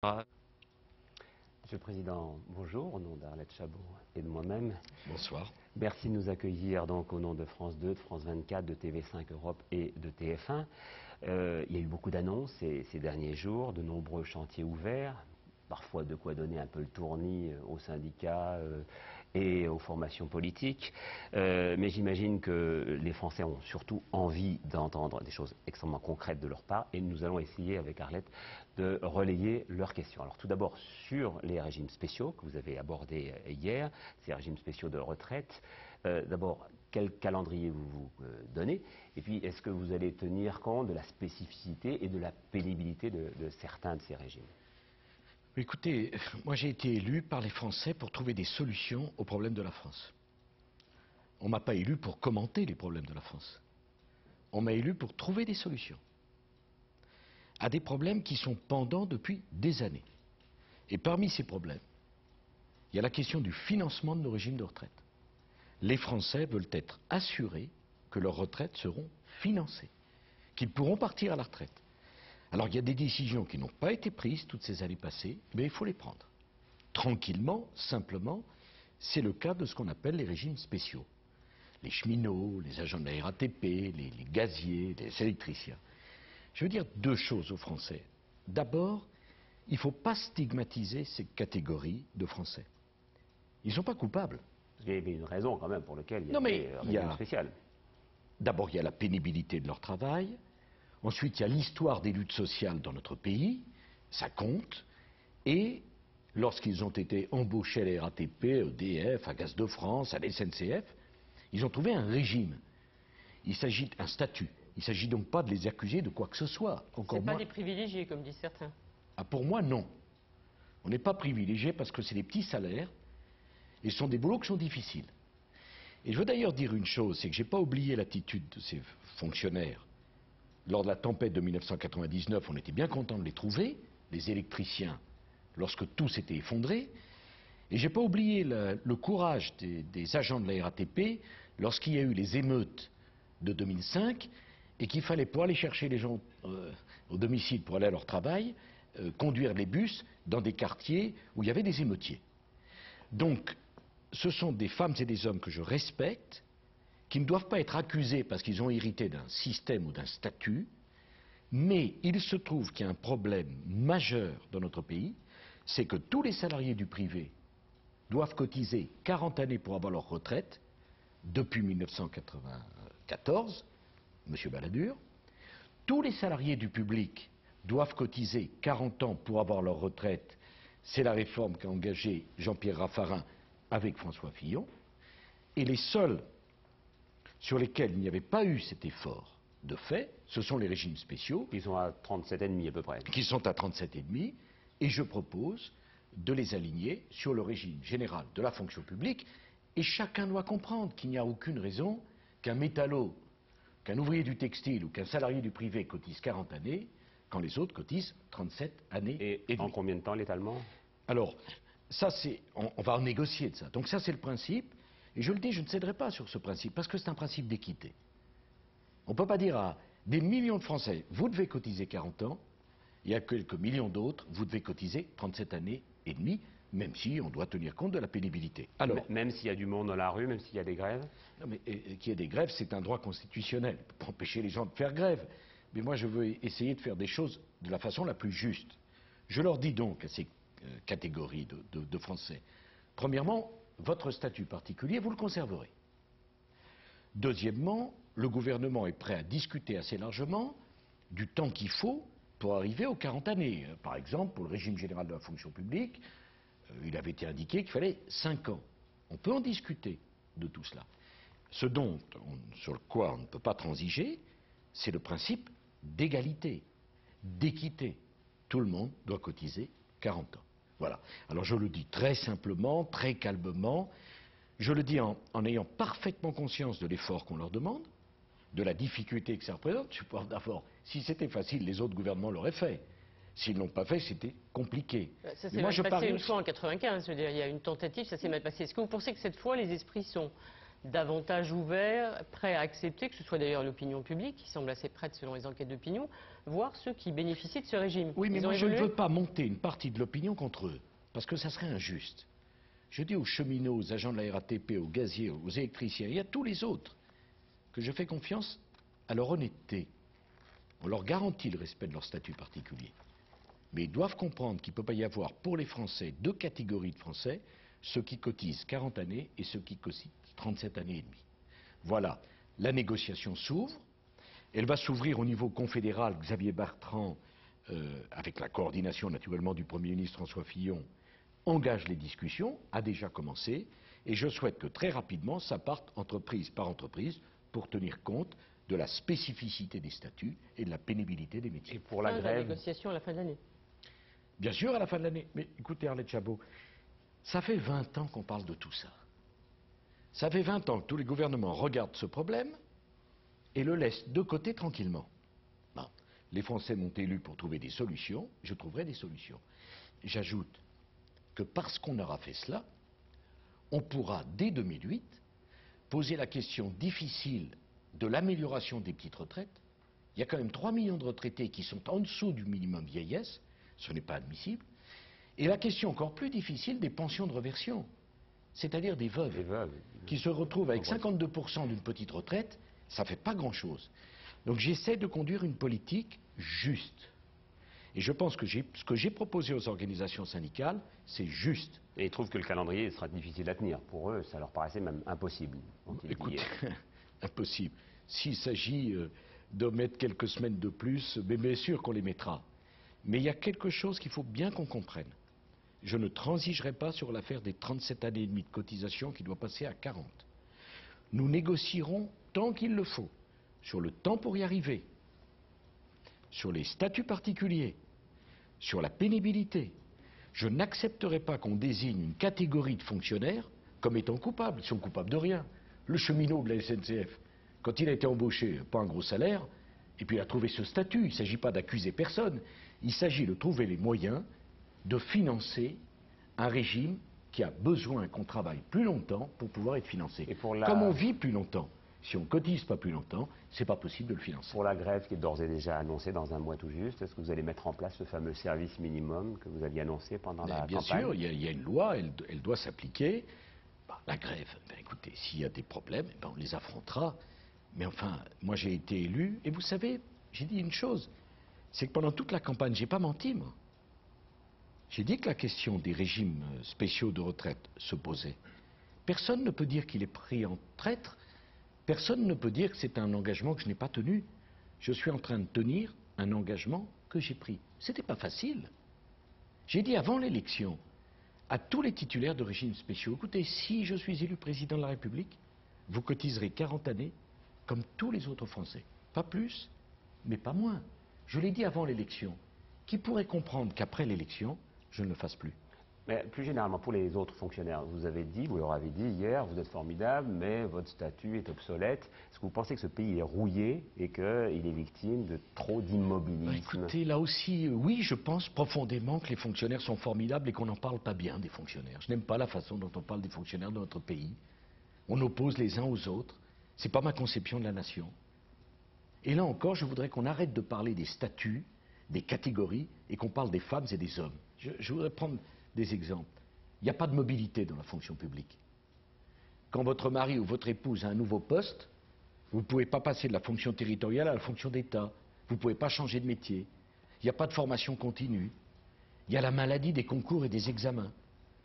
Ah, Monsieur le Président, bonjour, au nom d'Arlette Chabot et de moi-même. bonsoir. Merci de nous accueillir donc au nom de France 2, de France 24, de TV5 Europe et de TF1. Il y a eu beaucoup d'annonces ces derniers jours, de nombreux chantiers ouverts, parfois de quoi donner un peu le tournis aux syndicats et aux formations politiques. Mais j'imagine que les Français ont surtout envie d'entendre des choses extrêmement concrètes de leur part et nous allons essayer avec Arlette de relayer leurs questions. Alors tout d'abord sur les régimes spéciaux que vous avez abordés hier, ces régimes spéciaux de retraite. D'abord, quel calendrier vous donnez? Et puis, est-ce que vous allez tenir compte de la spécificité et de la pénibilité de certains de ces régimes? Écoutez, moi j'ai été élu par les Français pour trouver des solutions aux problèmes de la France. On ne m'a pas élu pour commenter les problèmes de la France. On m'a élu pour trouver des solutions à des problèmes qui sont pendants depuis des années. Et parmi ces problèmes, il y a la question du financement de nos régimes de retraite. Les Français veulent être assurés que leurs retraites seront financées, qu'ils pourront partir à la retraite. Alors il y a des décisions qui n'ont pas été prises toutes ces années passées, mais il faut les prendre. Tranquillement, simplement, c'est le cas de ce qu'on appelle les régimes spéciaux. Les cheminots, les agents de la RATP, les gaziers, les électriciens. Je veux dire deux choses aux Français. D'abord, il ne faut pas stigmatiser ces catégories de Français. Ils ne sont pas coupables. Il y avait une raison quand même pour laquelle il y Non mais avait un régime spécial. d'abord il y a la pénibilité de leur travail. Ensuite, il y a l'histoire des luttes sociales dans notre pays, ça compte. Et lorsqu'ils ont été embauchés à la RATP, EDF, à Gaz de France, à la SNCF, ils ont trouvé un régime. Il s'agit d'un statut. Il ne s'agit donc pas de les accuser de quoi que ce soit. C'est pas des privilégiés, comme disent certains. Ah, pour moi, non. On n'est pas privilégié parce que c'est des petits salaires et ce sont des boulots qui sont difficiles. Et je veux d'ailleurs dire une chose, c'est que je n'ai pas oublié l'attitude de ces fonctionnaires. Lors de la tempête de 1999, on était bien content de les trouver, les électriciens, lorsque tout s'était effondré. Et je n'ai pas oublié le courage des agents de la RATP lorsqu'il y a eu les émeutes de 2005 et qu'il fallait, pour aller chercher les gens au domicile pour aller à leur travail, conduire les bus dans des quartiers où il y avait des émeutiers. Donc, ce sont des femmes et des hommes que je respecte, qui ne doivent pas être accusés parce qu'ils ont hérité d'un système ou d'un statut, mais il se trouve qu'il y a un problème majeur dans notre pays, c'est que tous les salariés du privé doivent cotiser 40 années pour avoir leur retraite, depuis 1994, M. Balladur. Tous les salariés du public doivent cotiser 40 ans pour avoir leur retraite. C'est la réforme qu'a engagée Jean-Pierre Raffarin avec François Fillon. Et les seuls sur lesquels il n'y avait pas eu cet effort de fait, ce sont les régimes spéciaux. Ils sont à 37,5 à peu près. Qui sont à 37,5, et je propose de les aligner sur le régime général de la fonction publique. Et chacun doit comprendre qu'il n'y a aucune raison qu'un métallo, qu'un ouvrier du textile ou qu'un salarié du privé cotise 40 années, quand les autres cotisent 37 années et en demie. combien de temps l'étalement? Alors, ça c'est, on va en négocier de ça. Donc ça c'est le principe, et je le dis, je ne céderai pas sur ce principe, parce que c'est un principe d'équité. On ne peut pas dire à des millions de Français, vous devez cotiser 40 ans, et à quelques millions d'autres, vous devez cotiser 37 années et demie, même si on doit tenir compte de la pénibilité. Alors, même s'il y a du monde dans la rue, même s'il y a des grèves? non mais qu'il y ait des grèves, c'est un droit constitutionnel. On ne peut pas empêcher les gens de faire grève. Mais moi, je veux essayer de faire des choses de la façon la plus juste. Je leur dis donc à ces catégories de Français, premièrement, votre statut particulier, vous le conserverez. Deuxièmement, le gouvernement est prêt à discuter assez largement du temps qu'il faut pour arriver aux 40 années. Par exemple, pour le régime général de la fonction publique, il avait été indiqué qu'il fallait 5 ans. On peut en discuter de tout cela. Sur quoi on ne peut pas transiger, c'est le principe d'égalité, d'équité. Tout le monde doit cotiser 40 ans. Voilà. Alors je le dis très simplement, très calmement. Je le dis en ayant parfaitement conscience de l'effort qu'on leur demande, de la difficulté que ça représente. Je pense d'abord, si c'était facile, les autres gouvernements l'auraient fait. S'ils ne l'ont pas fait, c'était compliqué. Ça s'est mal passé une fois en 95, je veux dire, il y a une tentative, ça s'est mal passé. Est-ce que vous pensez que cette fois, les esprits sont davantage ouverts, prêts à accepter, que ce soit d'ailleurs l'opinion publique, qui semble assez prête selon les enquêtes d'opinion, voire ceux qui bénéficient de ce régime. Oui, mais Ils ont moi je ne évolué. veux pas monter une partie de l'opinion contre eux, parce que ça serait injuste. Je dis aux cheminots, aux agents de la RATP, aux gaziers, aux électriciens et à tous les autres que je fais confiance à leur honnêteté. On leur garantit le respect de leur statut particulier. Mais ils doivent comprendre qu'il ne peut pas y avoir pour les Français deux catégories de Français, ceux qui cotisent 40 années et ceux qui cotisent 37 années et demie. Voilà, la négociation s'ouvre. Elle va s'ouvrir au niveau confédéral. Xavier Bertrand, avec la coordination naturellement du Premier ministre François Fillon, engage les discussions, a déjà commencé, et je souhaite que très rapidement ça parte entreprise par entreprise pour tenir compte de la spécificité des statuts et de la pénibilité des métiers. Et pour la Fin de grève, négociation à la fin de l'année. Bien sûr, à la fin de l'année. Mais écoutez, Arlette Chabot, ça fait 20 ans qu'on parle de tout ça. Ça fait 20 ans que tous les gouvernements regardent ce problème et le laissent de côté tranquillement. Bon, les Français m'ont élu pour trouver des solutions, je trouverai des solutions. J'ajoute que parce qu'on aura fait cela, on pourra, dès 2008, poser la question difficile de l'amélioration des petites retraites. Il y a quand même 3 millions de retraités qui sont en dessous du minimum vieillesse, ce n'est pas admissible. Et la question encore plus difficile des pensions de réversion, c'est-à-dire des veuves, qui se retrouvent avec 52% d'une petite retraite, ça ne fait pas grand-chose. Donc j'essaie de conduire une politique juste. Et je pense que ce que j'ai proposé aux organisations syndicales, c'est juste. et ils trouvent que le calendrier sera difficile à tenir. Pour eux, ça leur paraissait même impossible. ont-ils dit Écoute, hier. impossible. S'il s'agit de mettre quelques semaines de plus, mais bien sûr qu'on les mettra. Mais il y a quelque chose qu'il faut bien qu'on comprenne. Je ne transigerai pas sur l'affaire des 37 années et demie de cotisation qui doit passer à 40. Nous négocierons tant qu'il le faut sur le temps pour y arriver, sur les statuts particuliers, sur la pénibilité. Je n'accepterai pas qu'on désigne une catégorie de fonctionnaires comme étant coupables. Ils sont coupables de rien. Le cheminot de la SNCF, quand il a été embauché, pas un gros salaire, et puis il a trouvé ce statut, il ne s'agit pas d'accuser personne, il s'agit de trouver les moyens de financer un régime qui a besoin qu'on travaille plus longtemps pour pouvoir être financé. Et pour la- Comme on vit plus longtemps, si on ne cotise pas plus longtemps, c'est pas possible de le financer. Pour la grève qui est d'ores et déjà annoncée dans un mois tout juste, est-ce que vous allez mettre en place ce fameux service minimum que vous aviez annoncé pendant Mais la bien campagne? sûr, il y a une loi, elle doit s'appliquer. Bah, la grève, ben, écoutez, s'il y a des problèmes, ben, on les affrontera. Mais enfin, moi j'ai été élu, et vous savez, j'ai dit une chose, c'est que pendant toute la campagne, j'ai pas menti, moi. J'ai dit que la question des régimes spéciaux de retraite se posait. Personne ne peut dire qu'il est pris en traître, personne ne peut dire que c'est un engagement que je n'ai pas tenu. Je suis en train de tenir un engagement que j'ai pris. C'était pas facile. J'ai dit avant l'élection à tous les titulaires de régimes spéciaux, écoutez, si je suis élu président de la République, vous cotiserez 40 années comme tous les autres Français. Pas plus, mais pas moins. Je l'ai dit avant l'élection. Qui pourrait comprendre qu'après l'élection, je ne le fasse plus? Mais plus généralement, pour les autres fonctionnaires, vous leur avez dit hier, vous êtes formidable, mais votre statut est obsolète. Est-ce que vous pensez que ce pays est rouillé et qu'il est victime de trop Bah, d'immobilisme? écoutez, là aussi, oui, je pense profondément que les fonctionnaires sont formidables et qu'on n'en parle pas bien des fonctionnaires. Je n'aime pas la façon dont on parle des fonctionnaires de notre pays. On oppose les uns aux autres. C'est pas ma conception de la nation. Et là encore, je voudrais qu'on arrête de parler des statuts, des catégories, et qu'on parle des femmes et des hommes. Je voudrais prendre des exemples. Il n'y a pas de mobilité dans la fonction publique. Quand votre mari ou votre épouse a un nouveau poste, vous ne pouvez pas passer de la fonction territoriale à la fonction d'État. Vous ne pouvez pas changer de métier. Il n'y a pas de formation continue. Il y a la maladie des concours et des examens.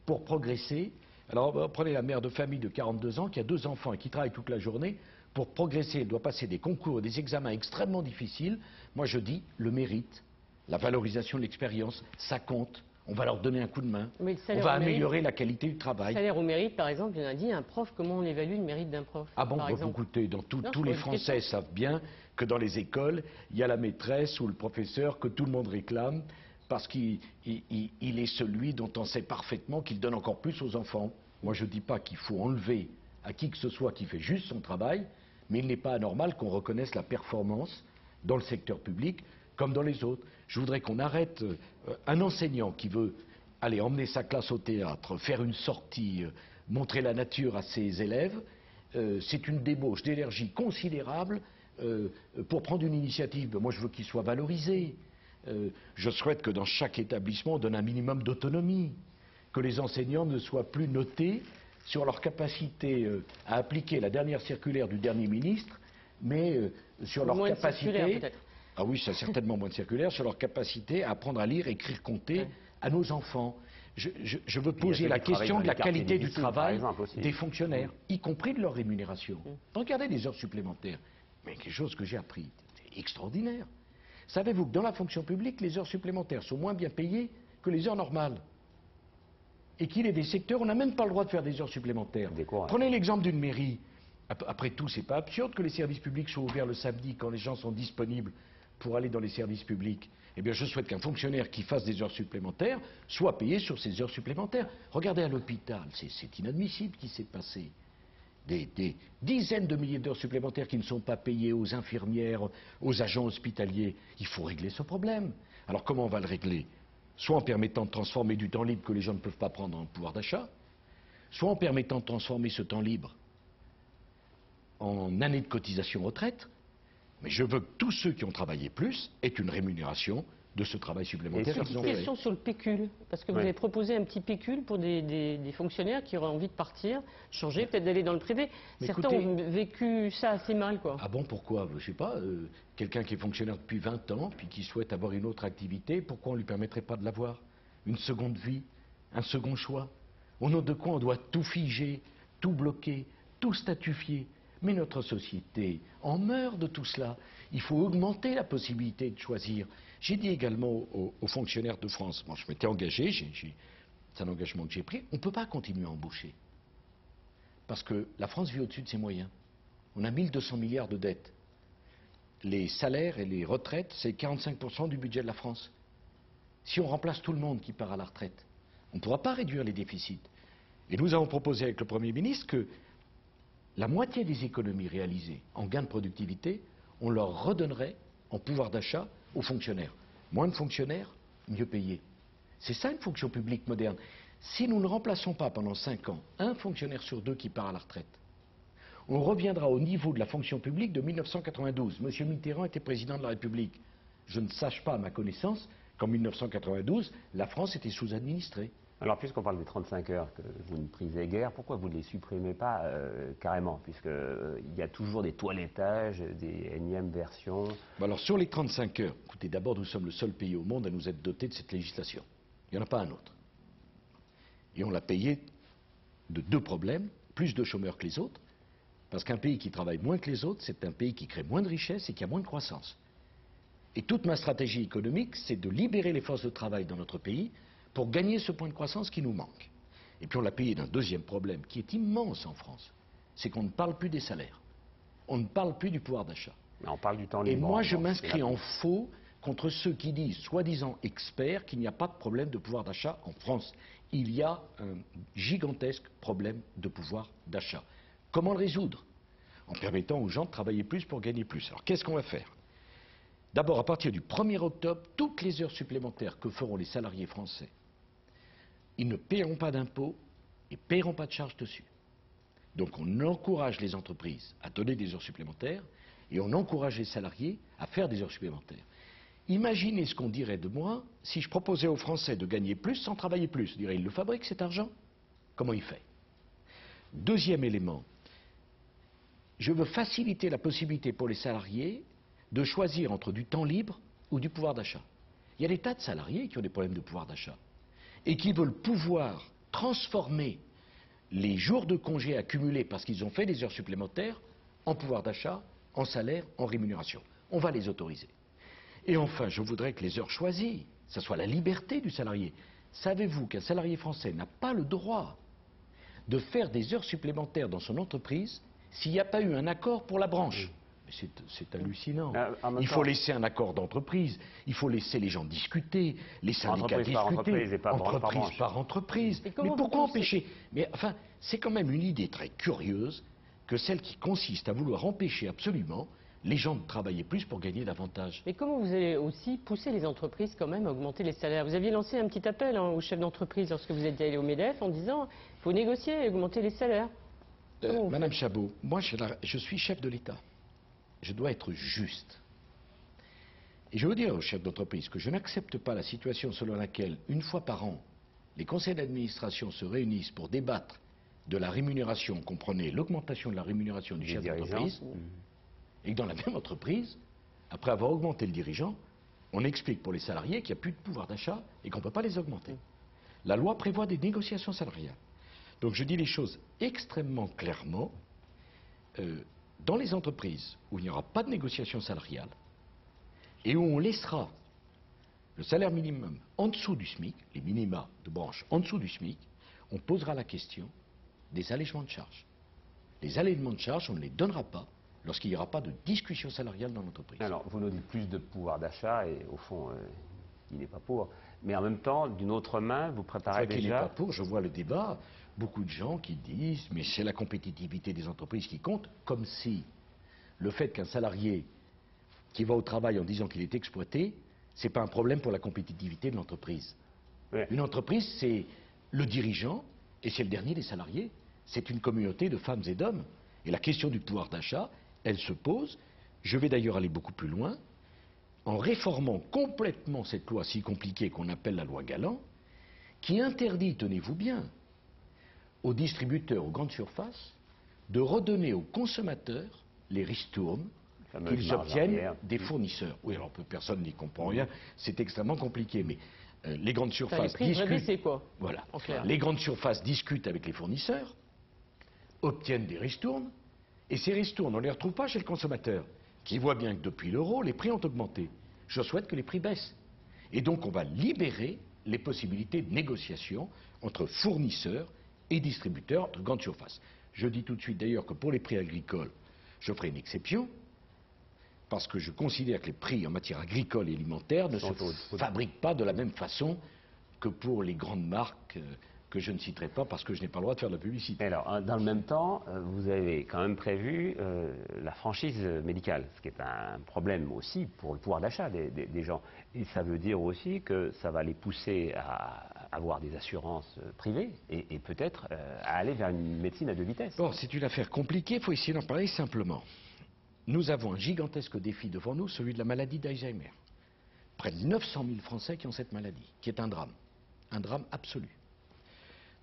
Pour progresser, alors prenez la mère de famille de 42 ans qui a 2 enfants et qui travaille toute la journée. Pour progresser, elle doit passer des concours et des examens extrêmement difficiles. Moi je dis le mérite, la valorisation de l'expérience, ça compte. On va leur donner un coup de main. Mais le On salaire va au mérite- améliorer la qualité du travail. Salaire au mérite, par exemple, il y en a dit, un prof, comment on évalue le mérite d'un prof? Ah bon, par bah, exemple. écoutez, dans Non, tous je les pose une Français question. savent bien que dans les écoles, il y a la maîtresse ou le professeur que tout le monde réclame parce qu'il est celui dont on sait parfaitement qu'il donne encore plus aux enfants. Moi, je ne dis pas qu'il faut enlever à qui que ce soit qui fait juste son travail, mais il n'est pas anormal qu'on reconnaisse la performance dans le secteur public comme dans les autres. Je voudrais qu'on arrête un enseignant qui veut aller emmener sa classe au théâtre, faire une sortie, montrer la nature à ses élèves, c'est une débauche d'énergie considérable pour prendre une initiative. Moi, je veux qu'il soit valorisé. Je souhaite que dans chaque établissement, on donne un minimum d'autonomie, que les enseignants ne soient plus notés sur leur capacité à appliquer la dernière circulaire du dernier ministre, mais sur leur capacité... Ah oui, c'est certainement moins de circulaires, sur leur capacité à apprendre à lire, écrire, compter à nos enfants. Je veux poser la question de la qualité du travail des fonctionnaires, y compris de leur rémunération. Regardez les heures supplémentaires. Mais quelque chose que j'ai appris, c'est extraordinaire. Savez-vous que dans la fonction publique, les heures supplémentaires sont moins bien payées que les heures normales? Et qu'il est des secteurs où on n'a même pas le droit de faire des heures supplémentaires. Prenez l'exemple d'une mairie. Après tout, c'est pas absurde que les services publics soient ouverts le samedi quand les gens sont disponibles pour aller dans les services publics. Eh bien, je souhaite qu'un fonctionnaire qui fasse des heures supplémentaires soit payé sur ces heures supplémentaires. Regardez à l'hôpital, c'est inadmissible ce qui s'est passé. Des dizaines de milliers d'heures supplémentaires qui ne sont pas payées aux infirmières, aux agents hospitaliers. Il faut régler ce problème. Alors comment on va le régler? Soit en permettant de transformer du temps libre que les gens ne peuvent pas prendre en pouvoir d'achat, soit en permettant de transformer ce temps libre en années de cotisation retraite. Mais je veux que tous ceux qui ont travaillé plus aient une rémunération de ce travail supplémentaire. Une question sur le pécule, parce que vous avez proposé un petit pécule pour des fonctionnaires qui auraient envie de partir, changer, peut-être d'aller dans le privé. Mais certains ont vécu ça assez mal, quoi. Ah bon, pourquoi? Je ne sais pas, quelqu'un qui est fonctionnaire depuis 20 ans, puis qui souhaite avoir une autre activité, pourquoi on ne lui permettrait pas de l'avoir? Une seconde vie, un second choix? Au nom de quoi on doit tout figer, tout bloquer, tout statufier? Mais notre société en meurt de tout cela. Il faut augmenter la possibilité de choisir. J'ai dit également aux fonctionnaires de France, moi je m'étais engagé, c'est un engagement que j'ai pris, on ne peut pas continuer à embaucher. Parce que la France vit au-dessus de ses moyens. On a 1200 milliards de dettes. Les salaires et les retraites, c'est 45% du budget de la France. Si on remplace tout le monde qui part à la retraite, on ne pourra pas réduire les déficits. Et nous avons proposé avec le Premier ministre que la moitié des économies réalisées en gains de productivité, on leur redonnerait en pouvoir d'achat aux fonctionnaires. Moins de fonctionnaires, mieux payés. C'est ça une fonction publique moderne. Si nous ne remplaçons pas pendant 5 ans un fonctionnaire sur 2 qui part à la retraite, on reviendra au niveau de la fonction publique de 1992. M. Mitterrand était président de la République. Je ne sache pas, à ma connaissance, qu'en 1992, la France était sous-administrée. Alors, puisqu'on parle des 35 heures que vous ne prisez guère, pourquoi vous ne les supprimez pas carrément? Puisqu'il y a toujours des toilettages, des énièmes versions. Alors, sur les 35 heures, écoutez, d'abord, nous sommes le seul pays au monde à nous être doté de cette législation. Il n'y en a pas un autre. Et on l'a payé de 2 problèmes, plus de chômeurs que les autres, parce qu'un pays qui travaille moins que les autres, c'est un pays qui crée moins de richesses et qui a moins de croissance. Et toute ma stratégie économique, c'est de libérer les forces de travail dans notre pays pour gagner ce point de croissance qui nous manque. Et puis on l'a payé d'un deuxième problème qui est immense en France, c'est qu'on ne parle plus des salaires, on ne parle plus du pouvoir d'achat. On parle du temps libre. Et moi je m'inscris en faux contre ceux qui disent, soi-disant experts, qu'il n'y a pas de problème de pouvoir d'achat en France. Il y a un gigantesque problème de pouvoir d'achat. Comment le résoudre? En permettant aux gens de travailler plus pour gagner plus. Alors qu'est-ce qu'on va faire? D'abord, à partir du 1er octobre, toutes les heures supplémentaires que feront les salariés français, ils ne paieront pas d'impôts et ne paieront pas de charges dessus. Donc on encourage les entreprises à donner des heures supplémentaires et on encourage les salariés à faire des heures supplémentaires. Imaginez ce qu'on dirait de moi si je proposais aux Français de gagner plus sans travailler plus. Je dirais, il le fabrique cet argent? Comment il fait? Deuxième élément, je veux faciliter la possibilité pour les salariés de choisir entre du temps libre ou du pouvoir d'achat. Il y a des tas de salariés qui ont des problèmes de pouvoir d'achat et qui veulent pouvoir transformer les jours de congé accumulés parce qu'ils ont fait des heures supplémentaires en pouvoir d'achat, en salaire, en rémunération. On va les autoriser. Et enfin, je voudrais que les heures choisies, ça soit la liberté du salarié. Savez-vous qu'un salarié français n'a pas le droit de faire des heures supplémentaires dans son entreprise s'il n'y a pas eu un accord pour la branche? C'est hallucinant. Il faut laisser un accord d'entreprise, il faut laisser les gens discuter, les syndicats discuter, entreprise par entreprise. Mais pourquoi empêcher? Mais enfin, c'est quand même une idée très curieuse que celle qui consiste à vouloir empêcher absolument les gens de travailler plus pour gagner davantage. Mais comment vous allez aussi pousser les entreprises quand même à augmenter les salaires? Vous aviez lancé un petit appel aux chefs d'entreprise lorsque vous étiez allé au MEDEF en disant il faut négocier et augmenter les salaires. Madame Chabot, moi je suis chef de l'État. Je dois être juste. Et je veux dire aux chefs d'entreprise que je n'accepte pas la situation selon laquelle, une fois par an, les conseils d'administration se réunissent pour débattre de la rémunération, comprenez l'augmentation de la rémunération du chef d'entreprise, et que dans la même entreprise, après avoir augmenté le dirigeant, on explique pour les salariés qu'il n'y a plus de pouvoir d'achat et qu'on ne peut pas les augmenter. La loi prévoit des négociations salariales. Donc je dis les choses extrêmement clairement. Dans les entreprises où il n'y aura pas de négociation salariale et où on laissera le salaire minimum en dessous du SMIC, les minima de branche en dessous du SMIC, on posera la question des allègements de charges. Les allègements de charges, on ne les donnera pas lorsqu'il n'y aura pas de discussion salariale dans l'entreprise. Alors, vous nous dites plus de pouvoir d'achat et au fond, il n'est pas pour. Mais en même temps, d'une autre main, vous préparez déjà... Il n'est pas pour, je vois le débat, beaucoup de gens qui disent mais c'est la compétitivité des entreprises qui compte, comme si le fait qu'un salarié qui va au travail en disant qu'il est exploité, c'est pas un problème pour la compétitivité de l'entreprise. Ouais. Une entreprise, c'est le dirigeant et c'est le dernier des salariés. C'est une communauté de femmes et d'hommes. Et la question du pouvoir d'achat, elle se pose. Je vais d'ailleurs aller beaucoup plus loin, en réformant complètement cette loi si compliquée qu'on appelle la loi Galland, qui interdit, tenez-vous bien, aux distributeurs, aux grandes surfaces, de redonner aux consommateurs les ristournes qu'ils obtiennent des fournisseurs. Oui, alors personne n'y comprend rien, c'est extrêmement compliqué, mais les grandes surfaces discutent. Quoi, voilà. Les grandes surfaces discutent avec les fournisseurs, obtiennent des ristournes, et ces ristournes, on ne les retrouve pas chez le consommateur, qui voit bien que depuis l'euro, les prix ont augmenté. Je souhaite que les prix baissent. Et donc on va libérer les possibilités de négociation entre fournisseurs et distributeurs de grandes surfaces. Je dis tout de suite d'ailleurs que pour les prix agricoles, je ferai une exception, parce que je considère que les prix en matière agricole et alimentaire ne se fabriquent pas de la même façon que pour les grandes marques que je ne citerai pas parce que je n'ai pas le droit de faire de la publicité. Alors, dans le même temps, vous avez quand même prévu la franchise médicale, ce qui est un problème aussi pour le pouvoir d'achat des gens. Et ça veut dire aussi que ça va les pousser à avoir des assurances privées et peut-être à aller vers une médecine à deux vitesses. Bon, c'est une affaire compliquée, il faut essayer d'en parler simplement. Nous avons un gigantesque défi devant nous, celui de la maladie d'Alzheimer. Près de 900 000 Français qui ont cette maladie, qui est un drame absolu.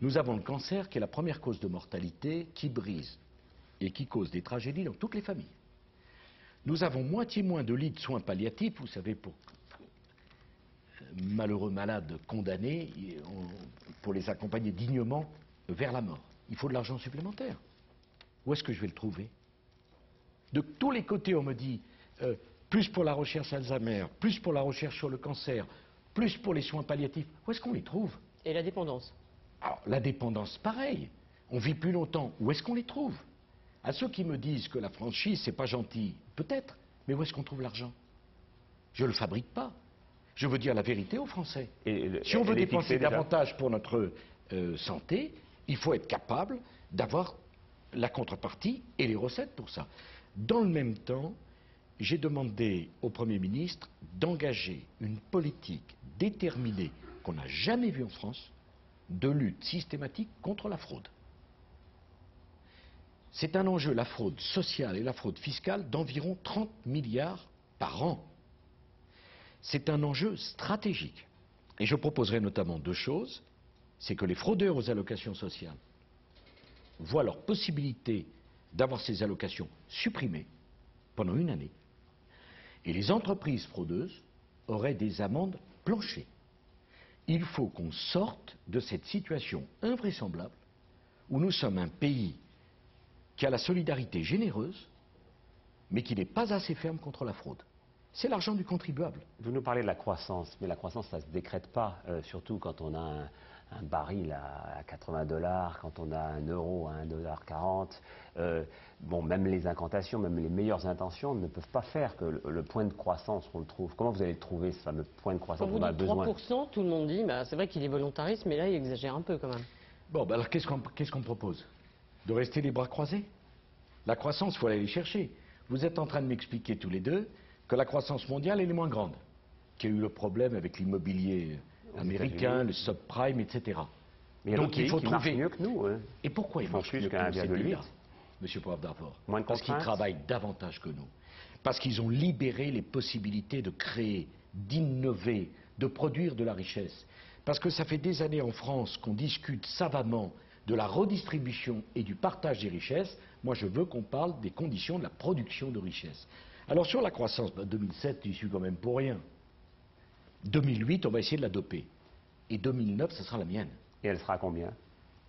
Nous avons le cancer, qui est la première cause de mortalité, qui brise et qui cause des tragédies dans toutes les familles. Nous avons moitié moins de lits de soins palliatifs, vous savez, pour malheureux malades condamnés, pour les accompagner dignement vers la mort. Il faut de l'argent supplémentaire. Où est-ce que je vais le trouver ? De tous les côtés, on me dit plus pour la recherche Alzheimer, plus pour la recherche sur le cancer, plus pour les soins palliatifs. Où est-ce qu'on les trouve? Et la dépendance? Alors, la dépendance, pareil. On vit plus longtemps. Où est-ce qu'on les trouve? À ceux qui me disent que la franchise, c'est pas gentil, peut-être, mais où est-ce qu'on trouve l'argent? Je ne le fabrique pas. Je veux dire la vérité aux Français. Si on veut dépenser davantage pour notre santé, il faut être capable d'avoir la contrepartie et les recettes pour ça. Dans le même temps, j'ai demandé au Premier ministre d'engager une politique déterminée qu'on n'a jamais vue en France, de lutte systématique contre la fraude. C'est un enjeu, la fraude sociale et la fraude fiscale, d'environ 30 milliards par an. C'est un enjeu stratégique. Et je proposerai notamment deux choses. C'est que les fraudeurs aux allocations sociales voient leur possibilité d'avoir ces allocations supprimées pendant une année. Et les entreprises fraudeuses auraient des amendes planchées. Il faut qu'on sorte de cette situation invraisemblable où nous sommes un pays qui a la solidarité généreuse, mais qui n'est pas assez ferme contre la fraude. C'est l'argent du contribuable. Vous nous parlez de la croissance, mais la croissance, ça ne se décrète pas, surtout quand on a un baril à $80, quand on a un euro à $1,40. Bon, même les incantations, même les meilleures intentions ne peuvent pas faire que le point de croissance, on le trouve. Comment vous allez trouver ce fameux point de croissance dont on a besoin? 3%, tout le monde dit, bah, c'est vrai qu'il est volontariste, mais là, il exagère un peu quand même. Bon, bah alors qu'est-ce qu'on propose? De rester les bras croisés? La croissance, il faut aller les chercher. Vous êtes en train de m'expliquer tous les deux que la croissance mondiale, elle est moins grande, qu'il y a eu le problème avec l'immobilier américain, le subprime, etc. Mais donc il faut trouver mieux que nous. Et pourquoi ils marchent plus qu'à 1,8? M. Poivre d'Arvor. Moins de parce qu'ils contraintes. travaillent davantage que nous. Parce qu'ils ont libéré les possibilités de créer, d'innover, de produire de la richesse. Parce que ça fait des années en France qu'on discute savamment de la redistribution et du partage des richesses. Moi, je veux qu'on parle des conditions de la production de richesses. Alors, sur la croissance, 2007, j'y suis quand même pour rien. 2008, on va essayer de la doper. Et 2009, ce sera la mienne. Et elle sera à combien?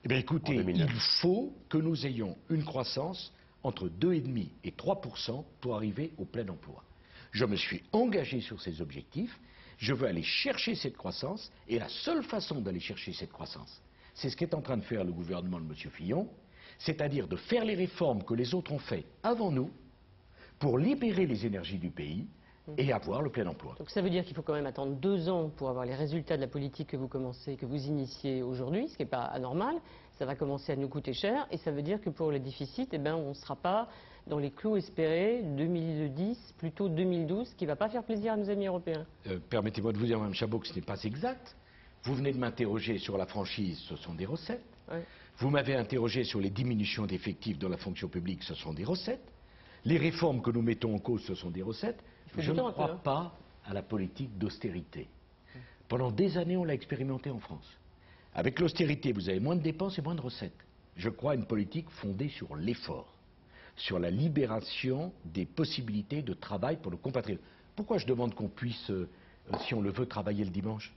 Eh bien, écoutez, En 2009. il faut que nous ayons une croissance entre 2,5 et 3% pour arriver au plein emploi. Je me suis engagé sur ces objectifs. Je veux aller chercher cette croissance. Et la seule façon d'aller chercher cette croissance, c'est ce qu'est en train de faire le gouvernement de M. Fillon, c'est-à-dire de faire les réformes que les autres ont fait avant nous pour libérer les énergies du pays et avoir le plein emploi. Donc ça veut dire qu'il faut quand même attendre 2 ans pour avoir les résultats de la politique que vous commencez, que vous initiez aujourd'hui, ce qui n'est pas anormal. Ça va commencer à nous coûter cher et ça veut dire que pour les déficits, eh ben, on ne sera pas dans les clous espérés 2010, plutôt 2012, ce qui ne va pas faire plaisir à nos amis européens. Permettez-moi de vous dire, Mme Chabot, que ce n'est pas exact. Vous venez de m'interroger sur la franchise, ce sont des recettes. Ouais. Vous m'avez interrogé sur les diminutions d'effectifs dans la fonction publique, ce sont des recettes. Les réformes que nous mettons en cause, ce sont des recettes. Je ne crois pas à la politique d'austérité. Pendant des années, on l'a expérimenté en France. Avec l'austérité, vous avez moins de dépenses et moins de recettes. Je crois à une politique fondée sur l'effort, sur la libération des possibilités de travail pour nos compatriotes. Pourquoi je demande qu'on puisse, si on le veut, travailler le dimanche?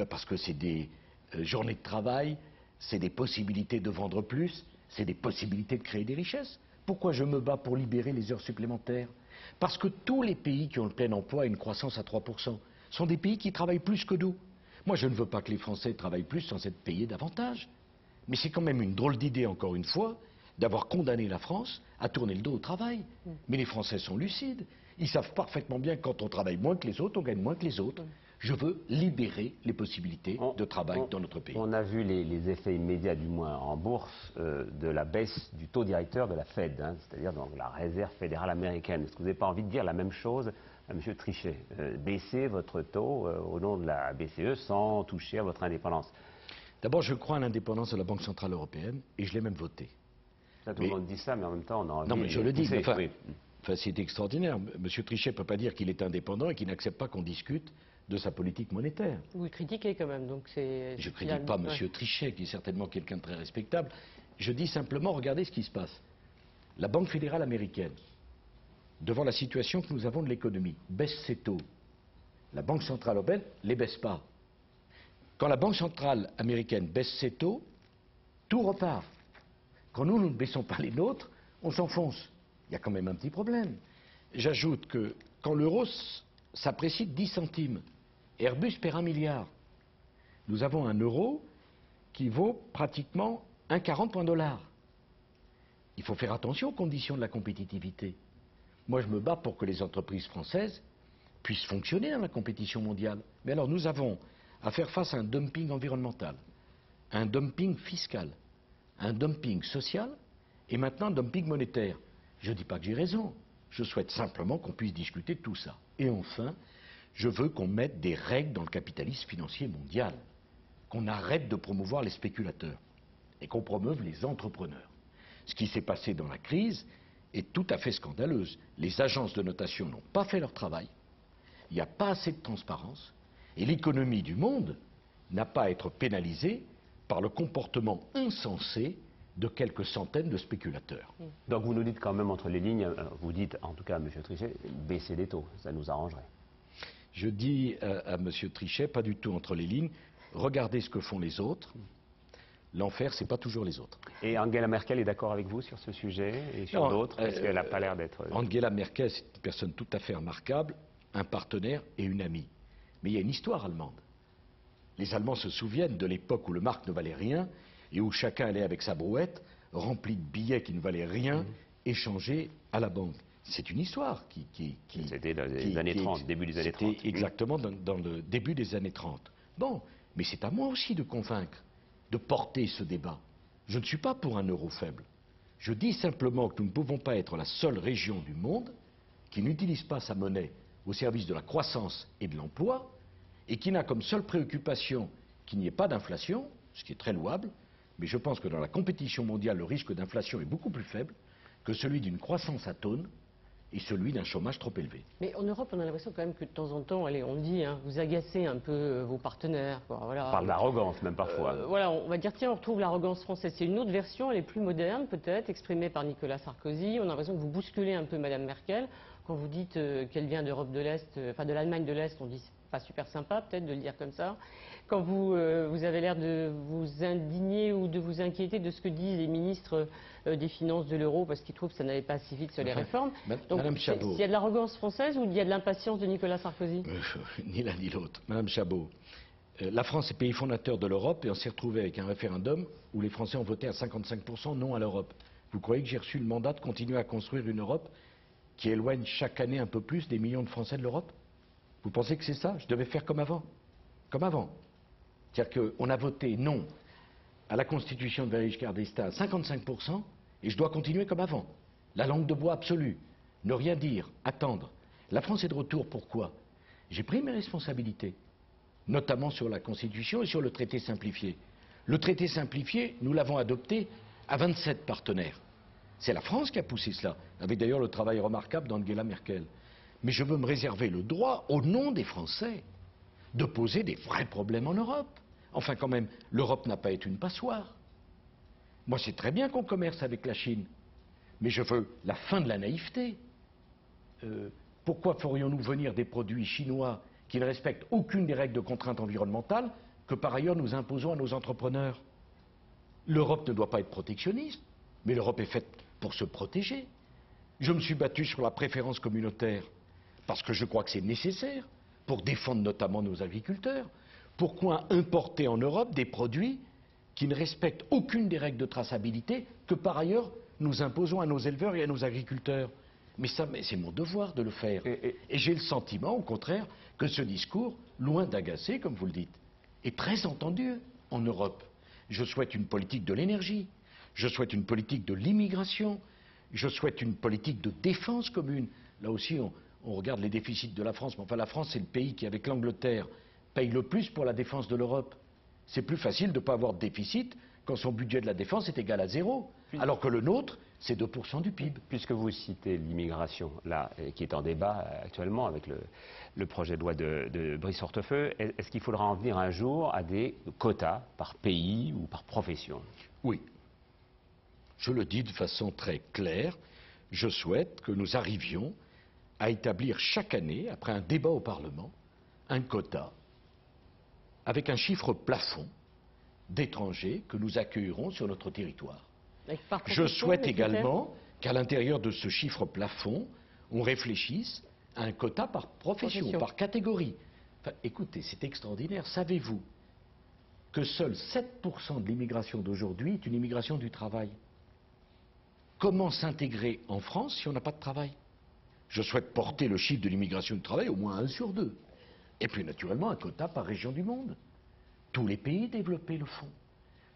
Parce que c'est des journées de travail, c'est des possibilités de vendre plus, c'est des possibilités de créer des richesses. Pourquoi je me bats pour libérer les heures supplémentaires? Parce que tous les pays qui ont le plein emploi et une croissance à 3% sont des pays qui travaillent plus que nous. Moi, je ne veux pas que les Français travaillent plus sans être payés davantage. Mais c'est quand même une drôle d'idée, encore une fois, d'avoir condamné la France à tourner le dos au travail. Mais les Français sont lucides. Ils savent parfaitement bien que quand on travaille moins que les autres, on gagne moins que les autres. Je veux libérer les possibilités de travail dans notre pays. On a vu les effets immédiats, du moins en bourse, de la baisse du taux directeur de la Fed, hein, c'est-à-dire dans la réserve fédérale américaine. Est-ce que vous n'avez pas envie de dire la même chose à M. Trichet? Baisser votre taux au nom de la BCE sans toucher à votre indépendance. D'abord, je crois à l'indépendance de la Banque Centrale Européenne et je l'ai même votée. Ça, tout le monde dit ça, mais en même temps, on a envie non, mais je le dis. pousser, Enfin, oui. c'est extraordinaire. M. Trichet ne peut pas dire qu'il est indépendant et qu'il n'accepte pas qu'on discute de sa politique monétaire. Vous le critiquez quand même, donc c'est... Je ne critique pas M. Trichet, qui est certainement quelqu'un de très respectable. Je dis simplement, regardez ce qui se passe. La Banque fédérale américaine, devant la situation que nous avons de l'économie, baisse ses taux. La Banque centrale européenne ne les baisse pas. Quand la Banque centrale américaine baisse ses taux, tout repart. Quand nous ne baissons pas les nôtres, on s'enfonce. Il y a quand même un petit problème. J'ajoute que quand l'euro s'apprécie de 10 centimes, Airbus perd 1 milliard. Nous avons un euro qui vaut pratiquement 1,40 pour un dollar. Il faut faire attention aux conditions de la compétitivité. Moi, je me bats pour que les entreprises françaises puissent fonctionner dans la compétition mondiale. Mais alors, nous avons à faire face à un dumping environnemental, un dumping fiscal, un dumping social et maintenant un dumping monétaire. Je ne dis pas que j'ai raison. Je souhaite simplement qu'on puisse discuter de tout ça. Et enfin, je veux qu'on mette des règles dans le capitalisme financier mondial, qu'on arrête de promouvoir les spéculateurs et qu'on promeuve les entrepreneurs. Ce qui s'est passé dans la crise est tout à fait scandaleuse. Les agences de notation n'ont pas fait leur travail, il n'y a pas assez de transparence, et l'économie du monde n'a pas à être pénalisée par le comportement insensé de quelques centaines de spéculateurs. Donc vous nous dites quand même entre les lignes, vous dites en tout cas à M. Trichet, baisser les taux, ça nous arrangerait. Je dis à M. Trichet, pas du tout entre les lignes, regardez ce que font les autres. L'enfer, c'est pas toujours les autres. Et Angela Merkel est d'accord avec vous sur ce sujet et sur d'autres? Est-ce qu'elle n'a pas l'air d'être... Angela Merkel, c'est une personne tout à fait remarquable, un partenaire et une amie. Mais il y a une histoire allemande. Les Allemands se souviennent de l'époque où le mark ne valait rien et où chacun allait avec sa brouette, remplie de billets qui ne valaient rien, échangés à la banque. C'est une histoire qui c'était dans les années 30, début des années 30. C'était exactement dans le début des années 30. Bon, mais c'est à moi aussi de convaincre, de porter ce débat. Je ne suis pas pour un euro faible. Je dis simplement que nous ne pouvons pas être la seule région du monde qui n'utilise pas sa monnaie au service de la croissance et de l'emploi et qui n'a comme seule préoccupation qu'il n'y ait pas d'inflation, ce qui est très louable, Mais je pense que dans la compétition mondiale, le risque d'inflation est beaucoup plus faible que celui d'une croissance atone et celui d'un chômage trop élevé. Mais en Europe, on a l'impression quand même que de temps en temps, allez, on dit, hein, vous agacez un peu vos partenaires. Quoi, voilà. On parle d'arrogance même parfois. Voilà, on va dire, tiens, on retrouve l'arrogance française. C'est une autre version, elle est plus moderne peut-être, exprimée par Nicolas Sarkozy. On a l'impression que vous bousculez un peu Madame Merkel. Quand vous dites qu'elle vient d'Europe de l'Est, enfin de l'Allemagne de l'Est, on dit c'est pas super sympa peut-être de le dire comme ça. Quand vous avez l'air de vous indigner ou de vous inquiéter de ce que disent les ministres des Finances de l'euro parce qu'ils trouvent que ça n'allait pas assez vite sur les réformes. Donc, Madame Chabot. il y a de l'arrogance française ou il y a de l'impatience de Nicolas Sarkozy? Ni l'un ni l'autre. Madame Chabot, la France est pays fondateur de l'Europe et on s'est retrouvé avec un référendum où les Français ont voté à 55% non à l'Europe. Vous croyez que j'ai reçu le mandat de continuer à construire une Europe qui éloigne chaque année un peu plus des millions de Français de l'Europe? Vous pensez que c'est ça? Je devais faire comme avant. Comme avant. C'est-à-dire qu'on a voté non à la Constitution de Valéry Giscard d'Estaing à 55% et je dois continuer comme avant. La langue de bois absolue. Ne rien dire, attendre. La France est de retour, pourquoi? J'ai pris mes responsabilités, notamment sur la Constitution et sur le traité simplifié. Le traité simplifié, nous l'avons adopté à 27 partenaires. C'est la France qui a poussé cela, avec d'ailleurs le travail remarquable d'Angela Merkel. Mais je veux me réserver le droit, au nom des Français, de poser des vrais problèmes en Europe. Enfin, quand même, l'Europe n'a pas été une passoire. Moi, c'est très bien qu'on commerce avec la Chine, mais je veux la fin de la naïveté. Pourquoi ferions-nous venir des produits chinois qui ne respectent aucune des règles de contrainte environnementale que par ailleurs nous imposons à nos entrepreneurs? L'Europe ne doit pas être protectionniste, mais l'Europe est faite pour se protéger. Je me suis battu sur la préférence communautaire parce que je crois que c'est nécessaire pour défendre notamment nos agriculteurs. Pourquoi importer en Europe des produits qui ne respectent aucune des règles de traçabilité que par ailleurs nous imposons à nos éleveurs et à nos agriculteurs? Mais c'est mon devoir de le faire. Et j'ai le sentiment, au contraire, que ce discours, loin d'agacer, comme vous le dites, est très entendu en Europe. Je souhaite une politique de l'énergie, je souhaite une politique de l'immigration, je souhaite une politique de défense commune. Là aussi, on regarde les déficits de la France, mais enfin la France, c'est le pays qui, avec l'Angleterre, paye le plus pour la défense de l'Europe. C'est plus facile de ne pas avoir de déficit quand son budget de la défense est égal à 0, alors que le nôtre, c'est 2% du PIB. Puisque vous citez l'immigration, là, qui est en débat actuellement avec le projet de loi de Brice Hortefeux, est-ce qu'il faudra en venir un jour à des quotas par pays ou par profession? Oui. Je le dis de façon très claire, je souhaite que nous arrivions à établir chaque année, après un débat au Parlement, un quota avec un chiffre plafond d'étrangers que nous accueillerons sur notre territoire. Je souhaite également qu'à l'intérieur de ce chiffre plafond, on réfléchisse à un quota par profession, par catégorie. Enfin, écoutez, c'est extraordinaire. Savez-vous que seuls 7% de l'immigration d'aujourd'hui est une immigration du travail? Comment s'intégrer en France si on n'a pas de travail? Je souhaite porter le chiffre de l'immigration du travail au moins à 1 sur 2. Et puis naturellement un quota par région du monde. Tous les pays développés le font.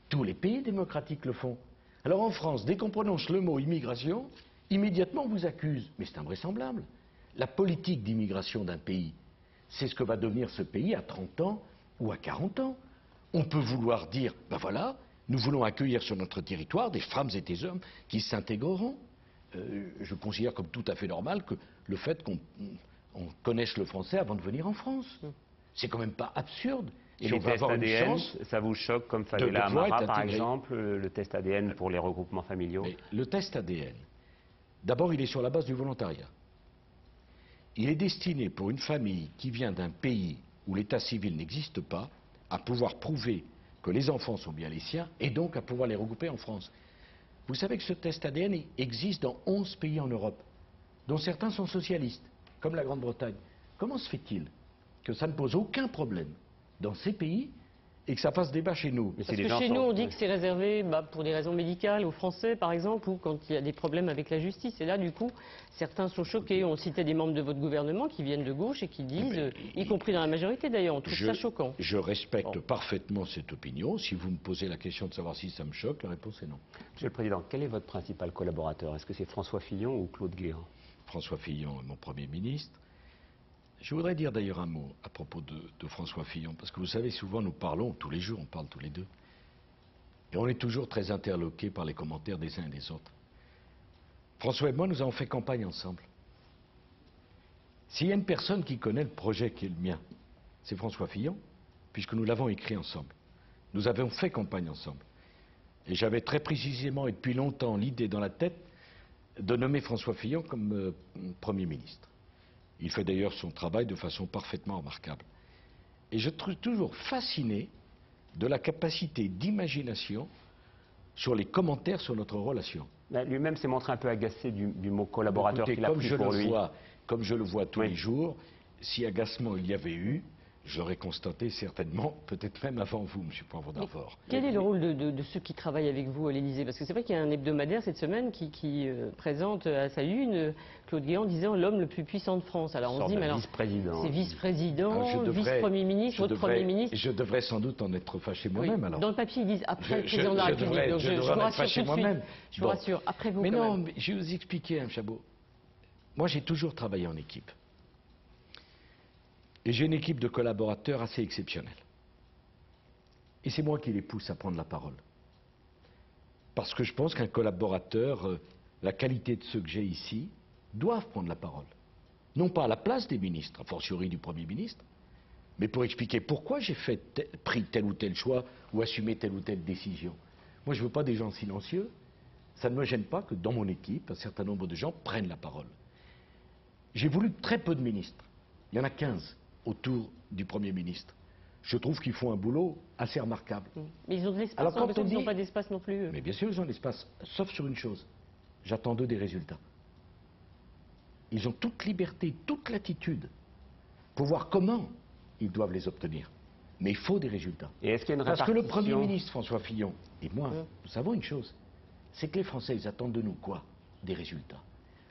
Tous les pays démocratiques le font. Alors en France, dès qu'on prononce le mot immigration, immédiatement on vous accuse. Mais c'est invraisemblable. La politique d'immigration d'un pays, c'est ce que va devenir ce pays à 30 ans ou à 40 ans. On peut vouloir dire, ben voilà, nous voulons accueillir sur notre territoire des femmes et des hommes qui s'intégreront. Je considère comme tout à fait normal que le fait qu'on connaisse le français avant de venir en France. C'est quand même pas absurde. Et les tests ADN, ça vous choque comme Fadela Amara, par exemple, le test ADN pour les regroupements familiaux? Mais le test ADN, d'abord, il est sur la base du volontariat. Il est destiné pour une famille qui vient d'un pays où l'état civil n'existe pas à pouvoir prouver que les enfants sont bien les siens et donc à pouvoir les regrouper en France. Vous savez que ce test ADN existe dans 11 pays en Europe, dont certains sont socialistes, comme la Grande-Bretagne. Comment se fait-il que ça ne pose aucun problème dans ces pays et que ça fasse débat chez nous? Parce que chez nous, on dit que c'est réservé pour des raisons médicales aux Français, par exemple, ou quand il y a des problèmes avec la justice. Et là, du coup, certains sont choqués. On citait des membres de votre gouvernement qui viennent de gauche et qui disent, y compris dans la majorité d'ailleurs, on trouve ça choquant. Je respecte parfaitement cette opinion. Si vous me posez la question de savoir si ça me choque, la réponse est non. Monsieur le Président, quel est votre principal collaborateur? Est-ce que c'est François Fillon ou Claude Guérin? François Fillon est mon Premier ministre. Je voudrais dire d'ailleurs un mot à propos de François Fillon, parce que vous savez, souvent nous parlons tous les jours, on parle tous les deux. Et on est toujours très interloqués par les commentaires des uns et des autres. François et moi, nous avons fait campagne ensemble. S'il y a une personne qui connaît le projet qui est le mien, c'est François Fillon, puisque nous l'avons écrit ensemble. Nous avons fait campagne ensemble. Et j'avais très précisément et depuis longtemps l'idée dans la tête de nommer François Fillon comme Premier ministre. Il fait d'ailleurs son travail de façon parfaitement remarquable. Et je trouve toujours fasciné de la capacité d'imagination sur les commentaires sur notre relation. Lui-même s'est montré un peu agacé du mot collaborateur qu'il a pris pour lui. Comme je le vois tous les jours, si agacement il y avait eu, je l'aurais constaté certainement, peut-être même avant vous, M. Poivre d'Arvor. Quel est le rôle de ceux qui travaillent avec vous à l'Élysée? Parce que c'est vrai qu'il y a un hebdomadaire cette semaine qui présente à sa une Claude Guéant disant l'homme le plus puissant de France. Alors on se dit, mais alors, c'est vice-président, vice-premier ministre, votre Premier ministre. Je devrais sans doute en être fâché moi-même alors. Dans le papier, ils disent après le président de la République. Donc je vous rassure tout de suite. Je vous rassure, après vous. Mais non, je vais vous expliquer, M. Chabot. Moi, j'ai toujours travaillé en équipe. Et j'ai une équipe de collaborateurs assez exceptionnelle. Et c'est moi qui les pousse à prendre la parole. Parce que je pense qu'un collaborateur, la qualité de ceux que j'ai ici, doivent prendre la parole. Non pas à la place des ministres, a fortiori du Premier ministre, mais pour expliquer pourquoi j'ai pris tel ou tel choix ou assumé telle ou telle décision. Moi, je ne veux pas des gens silencieux. Ça ne me gêne pas que dans mon équipe, un certain nombre de gens prennent la parole. J'ai voulu très peu de ministres. Il y en a 15 autour du Premier ministre. Je trouve qu'ils font un boulot assez remarquable. Mais ils ont de l'espace, ils n'ont pas d'espace non plus. Mais bien sûr, ils ont de l'espace, sauf sur une chose. J'attends d'eux des résultats. Ils ont toute liberté, toute latitude pour voir comment ils doivent les obtenir. Mais il faut des résultats. Et est-ce qu'il y a une Parce que le Premier ministre, François Fillon, et moi, nous savons une chose, c'est que les Français, ils attendent de nous quoi? Des résultats.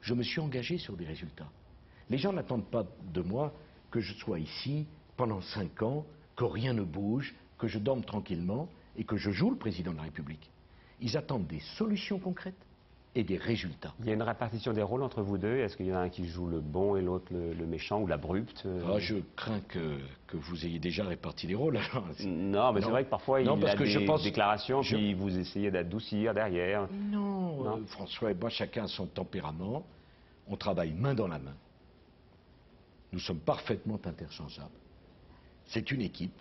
Je me suis engagé sur des résultats. Les gens n'attendent pas de moi que je sois ici pendant 5 ans, que rien ne bouge, que je dorme tranquillement et que je joue le président de la République. Ils attendent des solutions concrètes et des résultats. Il y a une répartition des rôles entre vous deux. Est-ce qu'il y en a un qui joue le bon et l'autre le méchant ou l'abrupte? Je crains que vous ayez déjà réparti les rôles. Alors. Non, mais c'est vrai que parfois il y a des déclarations puis vous essayez d'adoucir derrière. Non, François et moi, chacun a son tempérament. On travaille main dans la main. Nous sommes parfaitement interchangeables. C'est une équipe.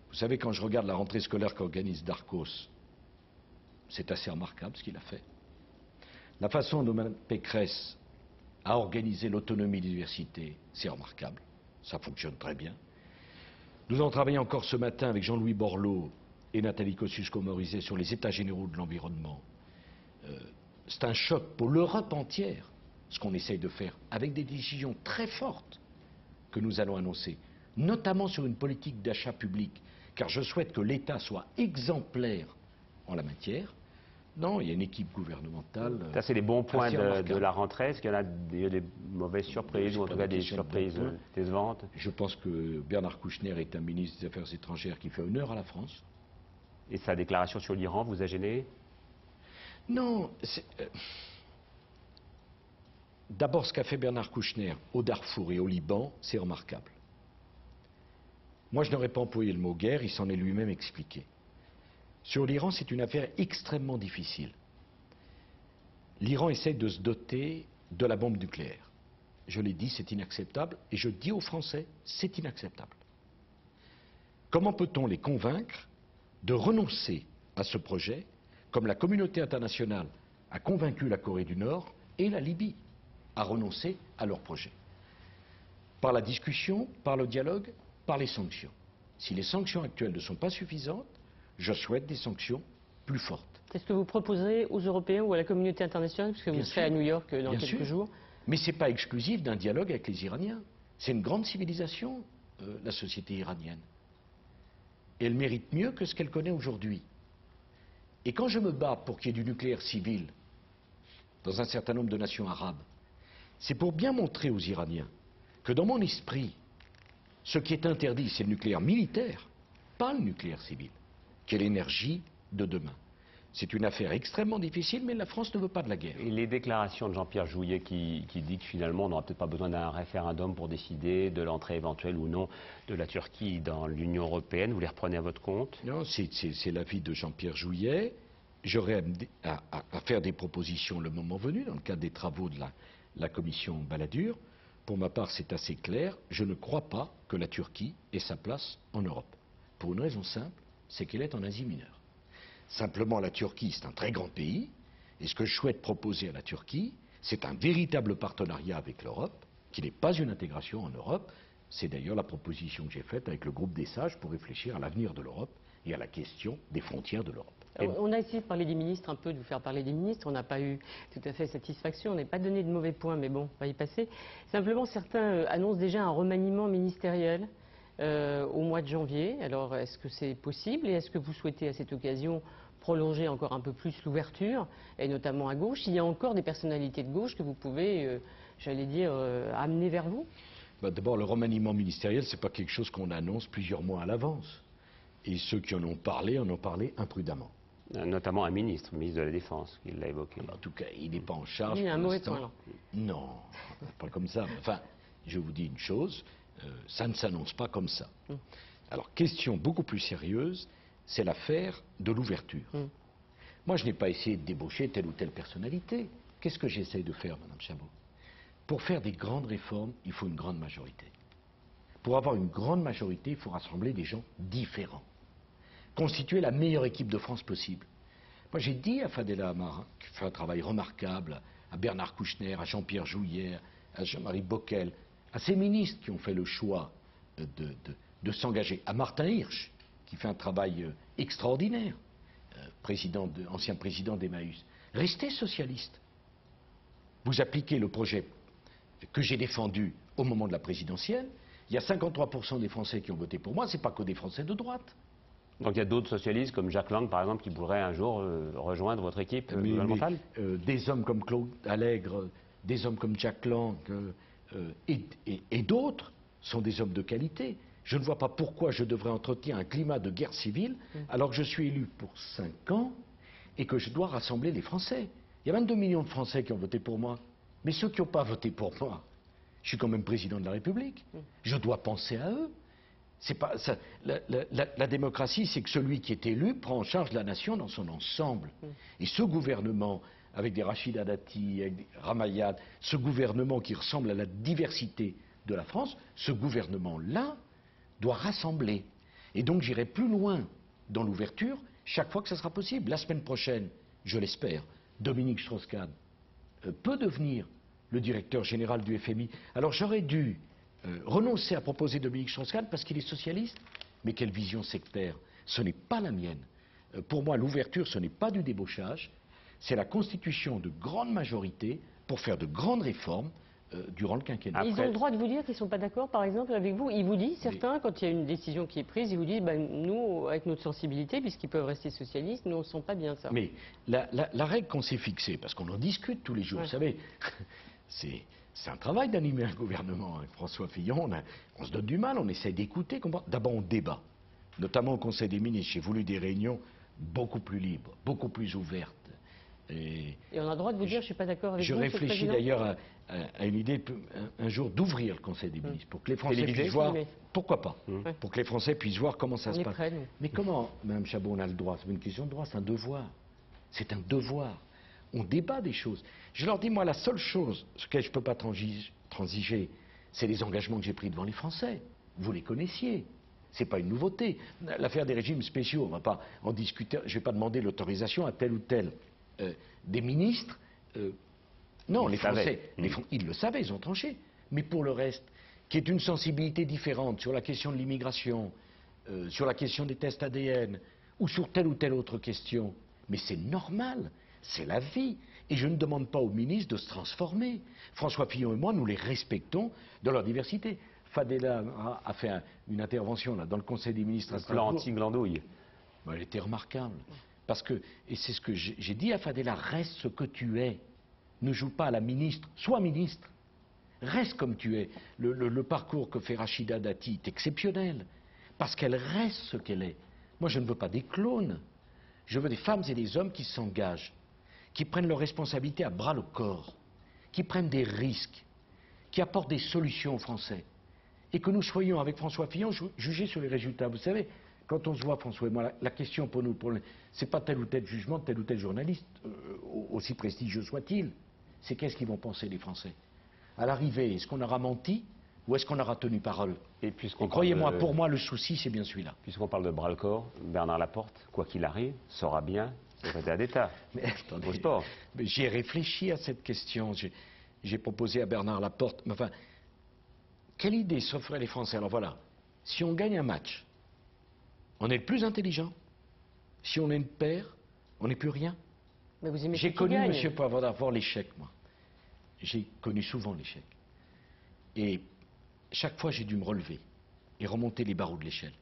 Vous savez, quand je regarde la rentrée scolaire qu'organise Darcos, c'est assez remarquable ce qu'il a fait. La façon dont Mme Pécresse a organisé l'autonomie des universités, c'est remarquable. Ça fonctionne très bien. Nous avons travaillé encore ce matin avec Jean-Louis Borloo et Nathalie Kosciusko-Morizet sur les états généraux de l'environnement. C'est un choc pour l'Europe entière, ce qu'on essaye de faire, avec des décisions très fortes que nous allons annoncer, notamment sur une politique d'achat public, car je souhaite que l'État soit exemplaire en la matière. Non, il y a une équipe gouvernementale. Ça, c'est les bons points de la rentrée. Est-ce qu'il y en a des mauvaises surprises ou en tout cas des surprises décevantes? Je pense que Bernard Kouchner est un ministre des Affaires étrangères qui fait honneur à la France. Et sa déclaration sur l'Iran vous a gêné? Non. D'abord, ce qu'a fait Bernard Kouchner au Darfour et au Liban, c'est remarquable. Moi, je n'aurais pas employé le mot guerre, il s'en est lui-même expliqué. Sur l'Iran, c'est une affaire extrêmement difficile. L'Iran essaie de se doter de la bombe nucléaire. Je l'ai dit, c'est inacceptable, et je dis aux Français, c'est inacceptable. Comment peut-on les convaincre de renoncer à ce projet, comme la communauté internationale a convaincu la Corée du Nord et la Libye à renoncer à leur projet? Par la discussion, par le dialogue, par les sanctions. Si les sanctions actuelles ne sont pas suffisantes, je souhaite des sanctions plus fortes. C'est ce que vous proposerez aux Européens ou à la communauté internationale, puisque vous serez à New York dans quelques jours? Mais ce n'est pas exclusif d'un dialogue avec les Iraniens. C'est une grande civilisation, la société iranienne. Et elle mérite mieux que ce qu'elle connaît aujourd'hui. Et quand je me bats pour qu'il y ait du nucléaire civil dans un certain nombre de nations arabes, c'est pour bien montrer aux Iraniens que dans mon esprit, ce qui est interdit, c'est le nucléaire militaire, pas le nucléaire civil, qui est l'énergie de demain. C'est une affaire extrêmement difficile, mais la France ne veut pas de la guerre. Et les déclarations de Jean-Pierre Jouyet qui dit que finalement on n'aura peut-être pas besoin d'un référendum pour décider de l'entrée éventuelle ou non de la Turquie dans l'Union européenne, vous les reprenez à votre compte? Non, c'est l'avis de Jean-Pierre Jouyet. J'aurai à faire des propositions le moment venu, dans le cadre des travaux de la commission Balladur. Pour ma part, c'est assez clair. Je ne crois pas que la Turquie ait sa place en Europe. Pour une raison simple, c'est qu'elle est en Asie mineure. Simplement, la Turquie, c'est un très grand pays. Et ce que je souhaite proposer à la Turquie, c'est un véritable partenariat avec l'Europe, qui n'est pas une intégration en Europe. C'est d'ailleurs la proposition que j'ai faite avec le groupe des sages pour réfléchir à l'avenir de l'Europe et à la question des frontières de l'Europe. On a essayé de parler des ministres, un peu de vous faire parler des ministres. On n'a pas eu tout à fait satisfaction. On n'a pas donné de mauvais points, mais bon, on va y passer. Simplement, certains annoncent déjà un remaniement ministériel au mois de janvier. Alors, est-ce que c'est possible et est-ce que vous souhaitez à cette occasion prolonger encore un peu plus l'ouverture, et notamment à gauche? Il y a encore des personnalités de gauche que vous pouvez, j'allais dire, amener vers vous? D'abord, le remaniement ministériel, ce n'est pas quelque chose qu'on annonce plusieurs mois à l'avance. Et ceux qui en ont parlé imprudemment. Notamment un ministre, le ministre de la Défense, qui l'a évoqué. En tout cas, il n'est pas en charge. Il y a un pour mauvais l'instant. point, là. Non, pas comme ça. Enfin, je vous dis une chose, ça ne s'annonce pas comme ça. Alors, question beaucoup plus sérieuse, c'est l'affaire de l'ouverture. Moi, je n'ai pas essayé de débaucher telle ou telle personnalité. Qu'est-ce que j'essaie de faire, Madame Chabot? Pour faire des grandes réformes, il faut une grande majorité. Pour avoir une grande majorité, il faut rassembler des gens différents. Constituer la meilleure équipe de France possible. Moi, j'ai dit à Fadela Amara, qui fait un travail remarquable, à Bernard Kouchner, à Jean-Pierre Jouyet, à Jean-Marie Bockel, à ces ministres qui ont fait le choix de s'engager, à Martin Hirsch, qui fait un travail extraordinaire, ancien président d'Emmaüs. Restez socialiste. Vous appliquez le projet que j'ai défendu au moment de la présidentielle. Il y a 53% des Français qui ont voté pour moi, c'est pas que des Français de droite. Donc il y a d'autres socialistes comme Jacques Lang, par exemple, qui pourraient un jour rejoindre votre équipe gouvernementale? Des hommes comme Claude Allègre, des hommes comme Jacques Lang et d'autres sont des hommes de qualité. Je ne vois pas pourquoi je devrais entretenir un climat de guerre civile alors que je suis élu pour 5 ans et que je dois rassembler les Français. Il y a 22 millions de Français qui ont voté pour moi. Mais ceux qui n'ont pas voté pour moi, je suis quand même président de la République. Je dois penser à eux. C'est pas, ça, la démocratie, c'est que celui qui est élu prend en charge la nation dans son ensemble. Et ce gouvernement, avec des Rachida Dati, avec des Ramayad, ce gouvernement qui ressemble à la diversité de la France, ce gouvernement-là doit rassembler. Et donc j'irai plus loin dans l'ouverture chaque fois que ce sera possible. La semaine prochaine, je l'espère, Dominique Strauss-Kahn peut devenir le directeur général du FMI. Alors j'aurais dû renoncer à proposer Dominique Strauss-Kahn parce qu'il est socialiste, mais quelle vision sectaire. Ce n'est pas la mienne. Pour moi, l'ouverture, ce n'est pas du débauchage, c'est la constitution de grandes majorités pour faire de grandes réformes durant le quinquennat. Ils ont le droit de vous dire qu'ils ne sont pas d'accord, par exemple, avec vous. Ils vous disent, certains, quand il y a une décision qui est prise, ils vous disent, nous, avec notre sensibilité, puisqu'ils peuvent rester socialistes, nous, on ne sent pas bien ça. Mais la règle qu'on s'est fixée, parce qu'on en discute tous les jours, vous savez, c'est un travail d'animer un gouvernement. Avec François Fillon, on se donne du mal, on essaie d'écouter. D'abord, on débat. Notamment au Conseil des ministres, j'ai voulu des réunions beaucoup plus libres, beaucoup plus ouvertes. Et on a le droit de vous dire, je ne suis pas d'accord avec vous, Je réfléchis d'ailleurs à une idée, un jour, d'ouvrir le Conseil des ministres, pour que les Français puissent voir, pourquoi pas, pour que les Français puissent voir comment ça se passe. Mais comment, Mme Chabot, on a le droit? C'est pas une question de droit, c'est un devoir. C'est un devoir. On débat des choses. Je leur dis, moi, la seule chose sur laquelle je ne peux pas transiger, c'est les engagements que j'ai pris devant les Français. Vous les connaissiez. Ce n'est pas une nouveauté. L'affaire des régimes spéciaux, on ne va pas en discuter. Je ne vais pas demander l'autorisation à tel ou tel des ministres. Non, les Français, ils le savaient, ils ont tranché. Mais pour le reste, qui est une sensibilité différente sur la question de l'immigration, sur la question des tests ADN, ou sur telle ou telle autre question, mais c'est normal. C'est la vie. Et je ne demande pas aux ministres de se transformer. François Fillon et moi, nous les respectons dans leur diversité. Fadela a fait une intervention là, dans le Conseil des ministres à Strasbourg. L'anti-glandouille. Elle était remarquable. Parce que, et c'est ce que j'ai dit à Fadela, reste ce que tu es. Ne joue pas à la ministre. Sois ministre. Reste comme tu es. Le parcours que fait Rachida Dati est exceptionnel. Parce qu'elle reste ce qu'elle est. Moi, je ne veux pas des clones. Je veux des femmes et des hommes qui s'engagent, qui prennent leurs responsabilités à bras le corps, qui prennent des risques, qui apportent des solutions aux Français. Et que nous soyons, avec François Fillon, jugés sur les résultats. Vous savez, quand on se voit, François et moi, la question pour nous, c'est pas tel ou tel jugement de tel ou tel journaliste, aussi prestigieux soit-il. C'est qu'est-ce qu'ils vont penser les Français. À l'arrivée, est-ce qu'on aura menti ou est-ce qu'on aura tenu parole? Et croyez-moi, pour moi, le souci, c'est bien celui-là. Puisqu'on parle de bras-le-corps, Bernard Laporte, quoi qu'il arrive, saura bien secrétaire d'État. Mais attendez, j'y ai réfléchi à cette question. J'ai proposé à Bernard Laporte, mais enfin, quelle idée s'offraient les Français? Alors voilà, si on gagne un match, on est le plus intelligent. Si on est une paire, on n'est plus rien. J'ai connu, monsieur Poivre d'Arvor, l'échec, moi. J'ai connu souvent l'échec. Et chaque fois, j'ai dû me relever et remonter les barreaux de l'échelle.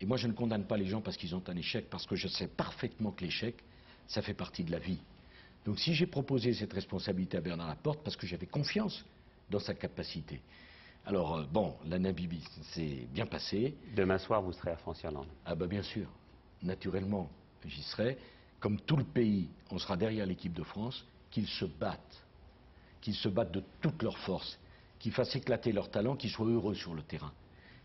Et moi, je ne condamne pas les gens parce qu'ils ont un échec, parce que je sais parfaitement que l'échec, ça fait partie de la vie. Donc si j'ai proposé cette responsabilité à Bernard Laporte, parce que j'avais confiance dans sa capacité. Alors, bon, la Namibie, c'est bien passé. Demain soir, vous serez à Francierland. Ah ben bien sûr, naturellement, j'y serai. Comme tout le pays, on sera derrière l'équipe de France, qu'ils se battent de toutes leurs forces, qu'ils fassent éclater leur talent, qu'ils soient heureux sur le terrain.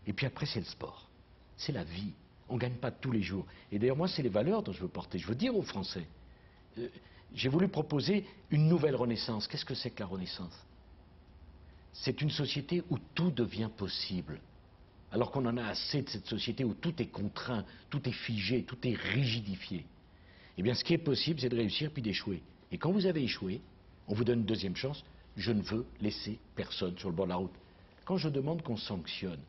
Et puis après, c'est le sport, c'est la vie. On ne gagne pas tous les jours. Et d'ailleurs, moi, c'est les valeurs dont je veux porter. Je veux dire aux Français, j'ai voulu proposer une nouvelle renaissance. Qu'est-ce que c'est que la renaissance? C'est une société où tout devient possible. Alors qu'on en a assez de cette société où tout est contraint, tout est figé, tout est rigidifié. Eh bien, ce qui est possible, c'est de réussir puis d'échouer. Et quand vous avez échoué, on vous donne une deuxième chance. Je ne veux laisser personne sur le bord de la route. Quand je demande qu'on sanctionne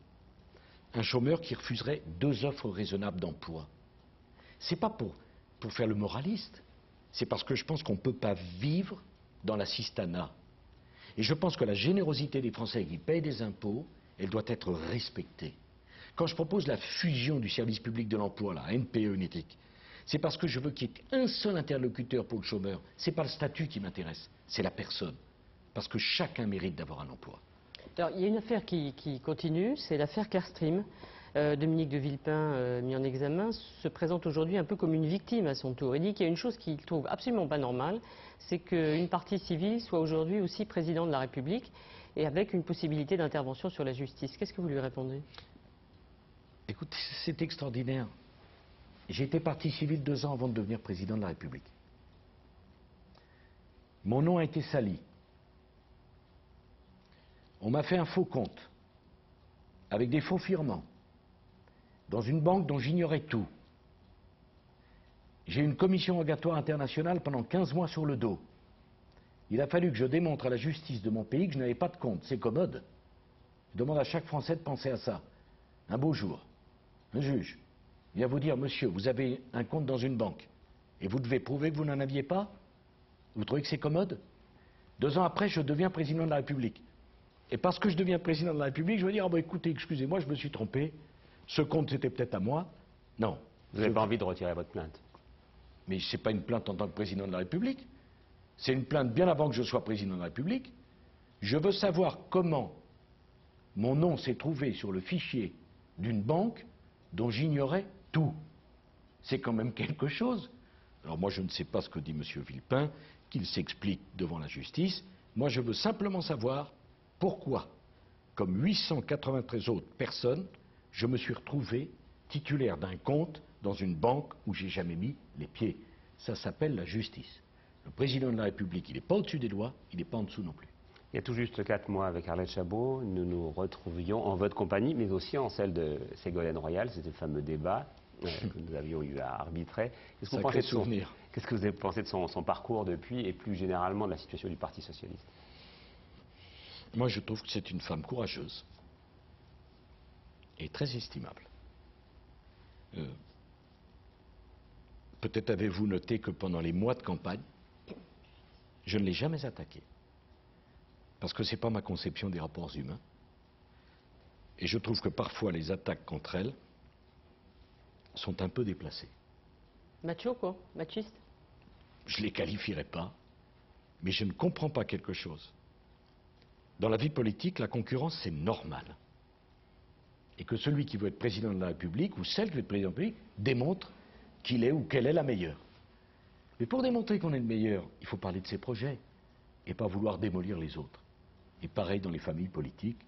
un chômeur qui refuserait 2 offres raisonnables d'emploi, c'est pas pour faire le moraliste, c'est parce que je pense qu'on ne peut pas vivre dans l'assistanat. Et je pense que la générosité des Français qui payent des impôts, elle doit être respectée. Quand je propose la fusion du service public de l'emploi, la NPE unique, c'est parce que je veux qu'il y ait un seul interlocuteur pour le chômeur. Ce n'est pas le statut qui m'intéresse, c'est la personne. Parce que chacun mérite d'avoir un emploi. Alors, il y a une affaire qui continue, c'est l'affaire Clearstream. Dominique de Villepin, mis en examen, se présente aujourd'hui un peu comme une victime à son tour. Il dit qu'il y a une chose qu'il trouve absolument pas normale, c'est qu'une partie civile soit aujourd'hui aussi président de la République et avec une possibilité d'intervention sur la justice. Qu'est-ce que vous lui répondez? Écoutez, c'est extraordinaire. J'ai été partie civile 2 ans avant de devenir président de la République. Mon nom a été sali. On m'a fait un faux compte, avec des faux virements, dans une banque dont j'ignorais tout. J'ai eu une commission rogatoire internationale pendant 15 mois sur le dos. Il a fallu que je démontre à la justice de mon pays que je n'avais pas de compte. C'est commode. Je demande à chaque Français de penser à ça. Un beau jour, un juge vient vous dire, monsieur, vous avez un compte dans une banque, et vous devez prouver que vous n'en aviez pas? Vous trouvez que c'est commode? 2 ans après, je deviens président de la République. Et parce que je deviens président de la République, je vais dire, ah ben écoutez, excusez-moi, je me suis trompé. Ce compte, c'était peut-être à moi. Non. Vous n'avez pas envie de retirer votre plainte? Mais ce n'est pas une plainte en tant que président de la République. C'est une plainte bien avant que je sois président de la République. Je veux savoir comment mon nom s'est trouvé sur le fichier d'une banque dont j'ignorais tout. C'est quand même quelque chose. Alors moi, je ne sais pas ce que dit M. Villepin, qu'il s'explique devant la justice. Moi, je veux simplement savoir pourquoi, comme 893 autres personnes, je me suis retrouvé titulaire d'un compte dans une banque où j'ai jamais mis les pieds. Ça s'appelle la justice. Le président de la République, il n'est pas au-dessus des lois, il n'est pas en dessous non plus. Il y a tout juste 4 mois, avec Arlette Chabot, nous nous retrouvions en votre compagnie, mais aussi en celle de Ségolène Royal. C'était le fameux débat que nous avions eu à arbitrer. Qu'est-ce que vous avez pensé de son parcours depuis, et plus généralement de la situation du Parti socialiste? Moi, je trouve que c'est une femme courageuse et très estimable. Peut-être avez-vous noté que pendant les mois de campagne, je ne l'ai jamais attaquée. Parce que ce n'est pas ma conception des rapports humains. Et je trouve que parfois les attaques contre elle sont un peu déplacées. Macho, quoi? Machiste? Je ne les qualifierai pas, mais je ne comprends pas quelque chose. Dans la vie politique, la concurrence, c'est normal. Et que celui qui veut être président de la République, ou celle qui veut être président de la République, démontre qu'il est ou qu'elle est la meilleure. Mais pour démontrer qu'on est le meilleur, il faut parler de ses projets et pas vouloir démolir les autres. Et pareil dans les familles politiques,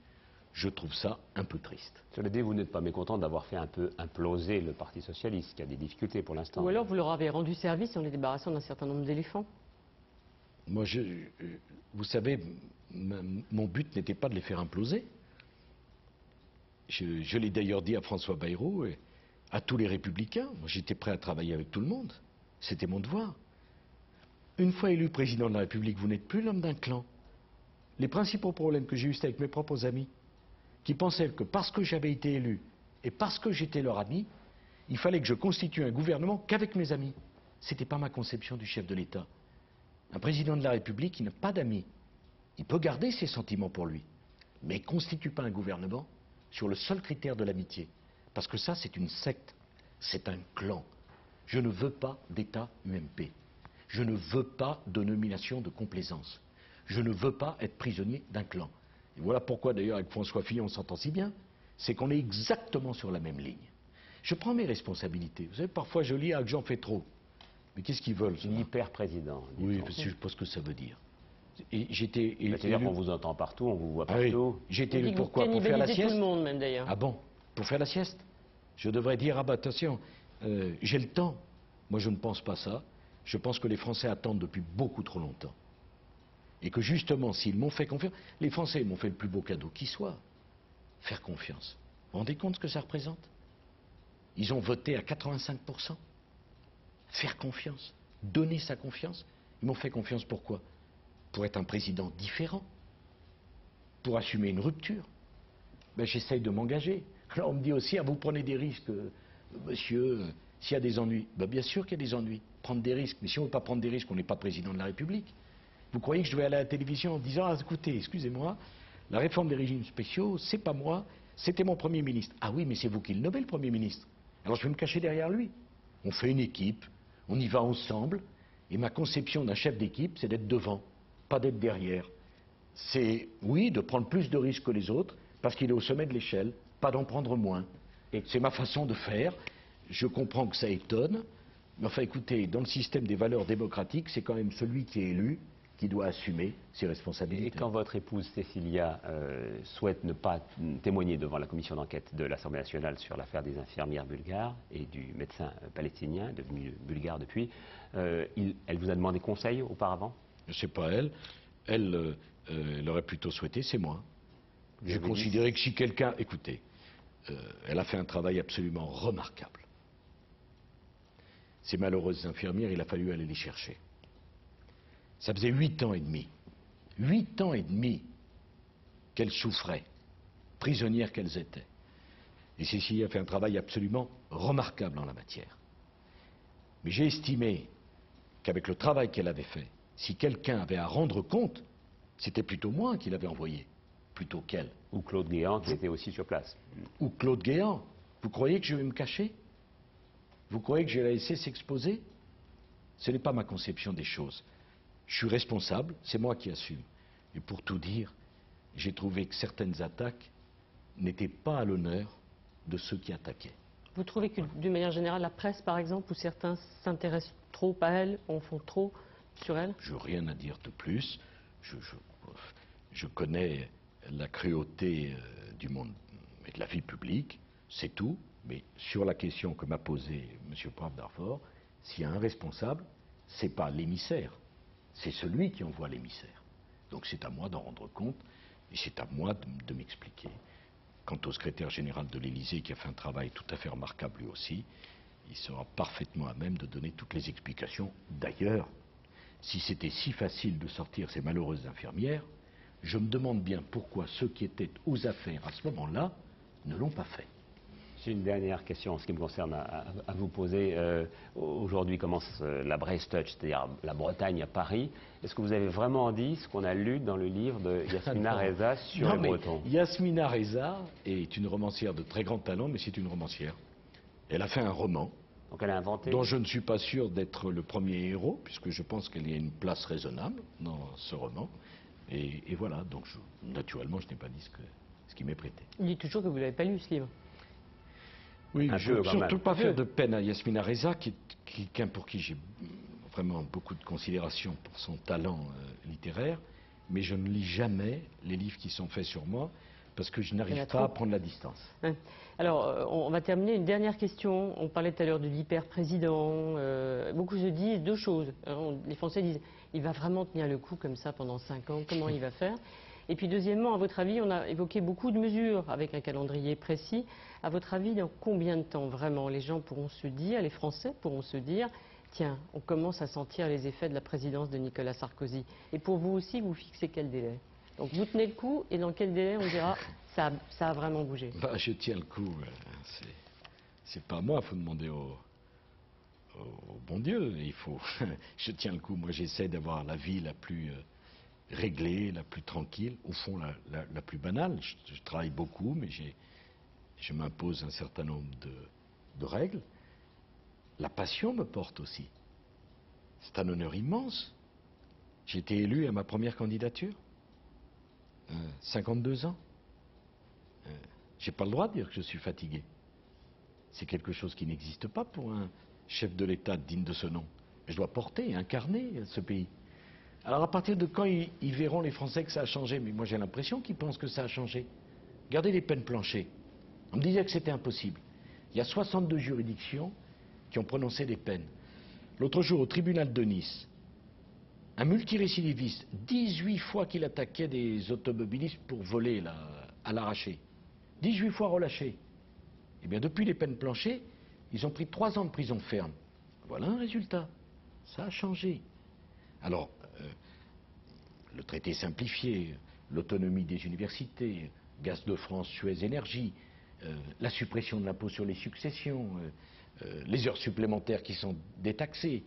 je trouve ça un peu triste. Cela dit, vous n'êtes pas mécontent d'avoir fait un peu imploser le Parti socialiste, qui a des difficultés pour l'instant. Ou alors vous leur avez rendu service en les débarrassant d'un certain nombre d'éléphants. Moi, vous savez, mon but n'était pas de les faire imploser. Je l'ai d'ailleurs dit à François Bayrou et à tous les Républicains. Moi, j'étais prêt à travailler avec tout le monde. C'était mon devoir. Une fois élu président de la République, vous n'êtes plus l'homme d'un clan. Les principaux problèmes que j'ai eus, c'était avec mes propres amis, qui pensaient que parce que j'avais été élu et parce que j'étais leur ami, il fallait que je constitue un gouvernement qu'avec mes amis. Ce n'était pas ma conception du chef de l'État. Un président de la République, il n'a pas d'amis. Il peut garder ses sentiments pour lui, mais il ne constitue pas un gouvernement sur le seul critère de l'amitié. Parce que ça, c'est une secte, c'est un clan. Je ne veux pas d'État UMP. Je ne veux pas de nomination de complaisance. Je ne veux pas être prisonnier d'un clan. Et voilà pourquoi, d'ailleurs, avec François Fillon, on s'entend si bien. C'est qu'on est exactement sur la même ligne. Je prends mes responsabilités. Vous savez, parfois, je lis que j'en fais trop. Mais qu'est-ce qu'ils veulent, ça? Hyper-président. Oui, parce que je ne sais pas ce que ça veut dire. Et j'étais élu... C'est-à-dire qu'on vous entend partout, on vous voit Ah oui. partout. J'ai été élu pourquoi? Pour faire la tout sieste? le monde, même d'ailleurs. Ah bon? Pour faire la sieste? Je devrais dire, ah bah attention, j'ai le temps. Moi, je ne pense pas ça. Je pense que les Français attendent depuis beaucoup trop longtemps. Et que justement, s'ils m'ont fait confiance, les Français m'ont fait le plus beau cadeau qui soit. Faire confiance. Vous vous rendez compte ce que ça représente? Ils ont voté à 85%. Faire confiance. Donner sa confiance. Ils m'ont fait confiance pourquoi? Pour être un président différent. Pour assumer une rupture. Ben, j'essaye de m'engager. Alors on me dit aussi, ah, vous prenez des risques, monsieur, s'il y a des ennuis. Ben, bien sûr qu'il y a des ennuis. Prendre des risques. Mais si on ne veut pas prendre des risques, on n'est pas président de la République. Vous croyez que je vais aller à la télévision en disant, ah, écoutez, excusez-moi, la réforme des régimes spéciaux, c'est pas moi, c'était mon Premier ministre. Ah oui, mais c'est vous qui le nommez, le Premier ministre. Alors je vais me cacher derrière lui. On fait une équipe, on y va ensemble, et ma conception d'un chef d'équipe, c'est d'être devant, pas d'être derrière. C'est, oui, de prendre plus de risques que les autres, parce qu'il est au sommet de l'échelle, pas d'en prendre moins. Et c'est ma façon de faire. Je comprends que ça étonne, mais enfin écoutez, dans le système des valeurs démocratiques, c'est quand même celui qui est élu qui doit assumer ses responsabilités. Et quand votre épouse Cécilia souhaite ne pas témoigner devant la commission d'enquête de l'Assemblée nationale sur l'affaire des infirmières bulgares et du médecin palestinien, devenu bulgare depuis, elle vous a demandé conseil auparavant? C'est pas elle. Elle aurait plutôt souhaité, c'est moi. J'ai considéré que si quelqu'un... Écoutez, elle a fait un travail absolument remarquable. Ces malheureuses infirmières, il a fallu aller les chercher. Ça faisait 8 ans et demi. 8 ans et demi qu'elles souffraient, prisonnières qu'elles étaient. Et Cécilia a fait un travail absolument remarquable en la matière. Mais j'ai estimé qu'avec le travail qu'elle avait fait, si quelqu'un avait à rendre compte, c'était plutôt moi qui l'avais envoyé, plutôt qu'elle. Ou Claude Guéant, qui était aussi sur place. Ou Claude Guéant. Vous croyez que je vais me cacher? Vous croyez que je vais la laisser s'exposer? Ce n'est pas ma conception des choses. Je suis responsable, c'est moi qui assume. Et pour tout dire, j'ai trouvé que certaines attaques n'étaient pas à l'honneur de ceux qui attaquaient. Vous trouvez que, d'une manière générale, la presse, par exemple, où certains s'intéressent trop à elle, en font trop sur elle? Je n'ai rien à dire de plus. Je connais la cruauté du monde et de la vie publique, c'est tout. Mais sur la question que m'a posée M. Poivre d'Arfort, s'il y a un responsable, ce n'est pas l'émissaire. C'est celui qui envoie l'émissaire. Donc c'est à moi d'en rendre compte et c'est à moi de m'expliquer. Quant au secrétaire général de l'Élysée, qui a fait un travail tout à fait remarquable lui aussi, il sera parfaitement à même de donner toutes les explications. D'ailleurs, si c'était si facile de sortir ces malheureuses infirmières, je me demande bien pourquoi ceux qui étaient aux affaires à ce moment-là ne l'ont pas fait. J'ai une dernière question en ce qui me concerne à vous poser. Aujourd'hui commence la Brace Touch, c'est-à-dire la Bretagne à Paris. Est-ce que vous avez vraiment dit ce qu'on a lu dans le livre de Yasmina Reza sur les Bretons? Yasmina Reza est une romancière de très grand talent, mais c'est une romancière. Elle a fait un roman. Donc elle a inventé. Dont je ne suis pas sûr d'être le premier héros, puisque je pense qu'il y a une place raisonnable dans ce roman. Et voilà, donc naturellement je n'ai pas dit ce qui m'est prêté. Il dit toujours que vous n'avez pas lu ce livre. Oui, Un je peu, veux quand surtout même. pas faire de peine à Yasmina Reza, quelqu'un pour qui j'ai vraiment beaucoup de considération pour son talent littéraire, mais je ne lis jamais les livres qui sont faits sur moi, parce que je n'arrive pas à prendre la distance. Hein. Alors, on va terminer. Une dernière question. On parlait tout à l'heure de l'hyper-président. Beaucoup se disent deux choses. Les Français disent, il va vraiment tenir le coup comme ça pendant 5 ans, comment il va faire? Et puis deuxièmement, à votre avis, on a évoqué beaucoup de mesures avec un calendrier précis. À votre avis, dans combien de temps vraiment les gens pourront se dire, les Français pourront se dire, tiens, on commence à sentir les effets de la présidence de Nicolas Sarkozy? Et pour vous aussi, vous fixez quel délai? Donc vous tenez le coup et dans quel délai on dira, ça a vraiment bougé? Bah, je tiens le coup. C'est pas moi, il faut demander au bon Dieu. Je tiens le coup. Moi, j'essaie d'avoir la vie la plus réglée, la plus tranquille, au fond la plus banale. Je travaille beaucoup, mais je m'impose un certain nombre de règles. La passion me porte aussi. C'est un honneur immense. J'ai été élu à ma première candidature. 52 ans. J'ai pas le droit de dire que je suis fatigué. C'est quelque chose qui n'existe pas pour un chef de l'État digne de ce nom. Je dois porter, incarner ce pays. Alors à partir de quand ils verront les Français que ça a changé? Mais moi j'ai l'impression qu'ils pensent que ça a changé. Regardez les peines planchées. On me disait que c'était impossible. Il y a 62 juridictions qui ont prononcé des peines. L'autre jour au tribunal de Nice, un multirécidiviste, 18 fois qu'il attaquait des automobilistes pour voler à l'arraché. 18 fois relâché. Eh bien, depuis les peines planchées, ils ont pris 3 ans de prison ferme. Voilà un résultat. Ça a changé. Alors, le traité simplifié, l'autonomie des universités, Gaz de France, Suez Énergie, la suppression de l'impôt sur les successions, les heures supplémentaires qui sont détaxées,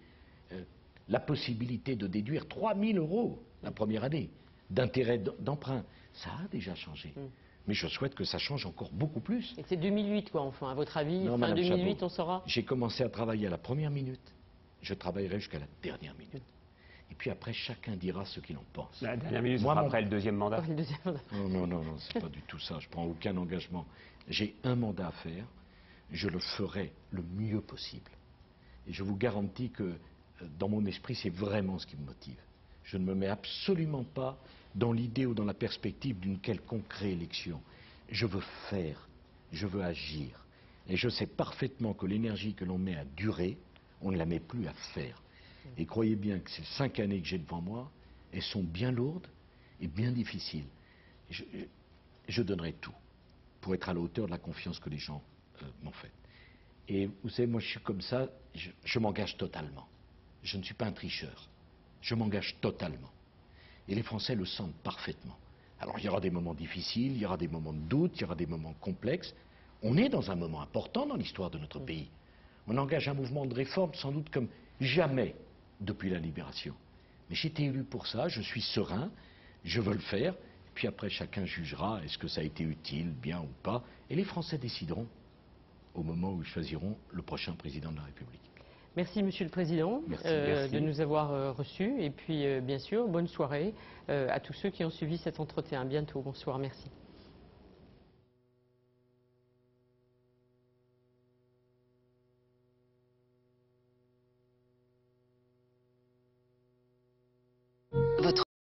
la possibilité de déduire 3 000 € la première année d'intérêt d'emprunt, ça a déjà changé. Mais je souhaite que ça change encore beaucoup plus. Et c'est 2008, quoi, enfin, à votre avis, Non, fin Madame 2008, Chabot, on saura? j'ai commencé à travailler à la première minute, je travaillerai jusqu'à la dernière minute. Et puis après, chacun dira ce qu'il en pense. La dernière minute, ce sera après le deuxième mandat. Après le deuxième mandat. Non, c'est pas du tout ça. Je prends aucun engagement. J'ai un mandat à faire. Je le ferai le mieux possible. Et je vous garantis que dans mon esprit, c'est vraiment ce qui me motive. Je ne me mets absolument pas dans l'idée ou dans la perspective d'une quelconque réélection. Je veux faire, je veux agir. Et je sais parfaitement que l'énergie que l'on met à durer, on ne la met plus à faire. Et croyez bien que ces 5 années que j'ai devant moi, elles sont bien lourdes et bien difficiles. Je donnerai tout pour être à la hauteur de la confiance que les gens m'ont faite. Et vous savez, moi je suis comme ça, je m'engage totalement. Je ne suis pas un tricheur. Je m'engage totalement. Et les Français le sentent parfaitement. Alors il y aura des moments difficiles, il y aura des moments de doute, il y aura des moments complexes. On est dans un moment important dans l'histoire de notre pays. On engage un mouvement de réforme sans doute comme jamais depuis la libération. Mais j'ai été élu pour ça, je suis serein, je veux le faire. Et puis après, chacun jugera est-ce que ça a été utile, bien ou pas. Et les Français décideront au moment où ils choisiront le prochain président de la République. Merci, Monsieur le Président, Merci. de nous avoir reçus. Et puis, bien sûr, bonne soirée à tous ceux qui ont suivi cet entretien. À bientôt. Bonsoir. Merci.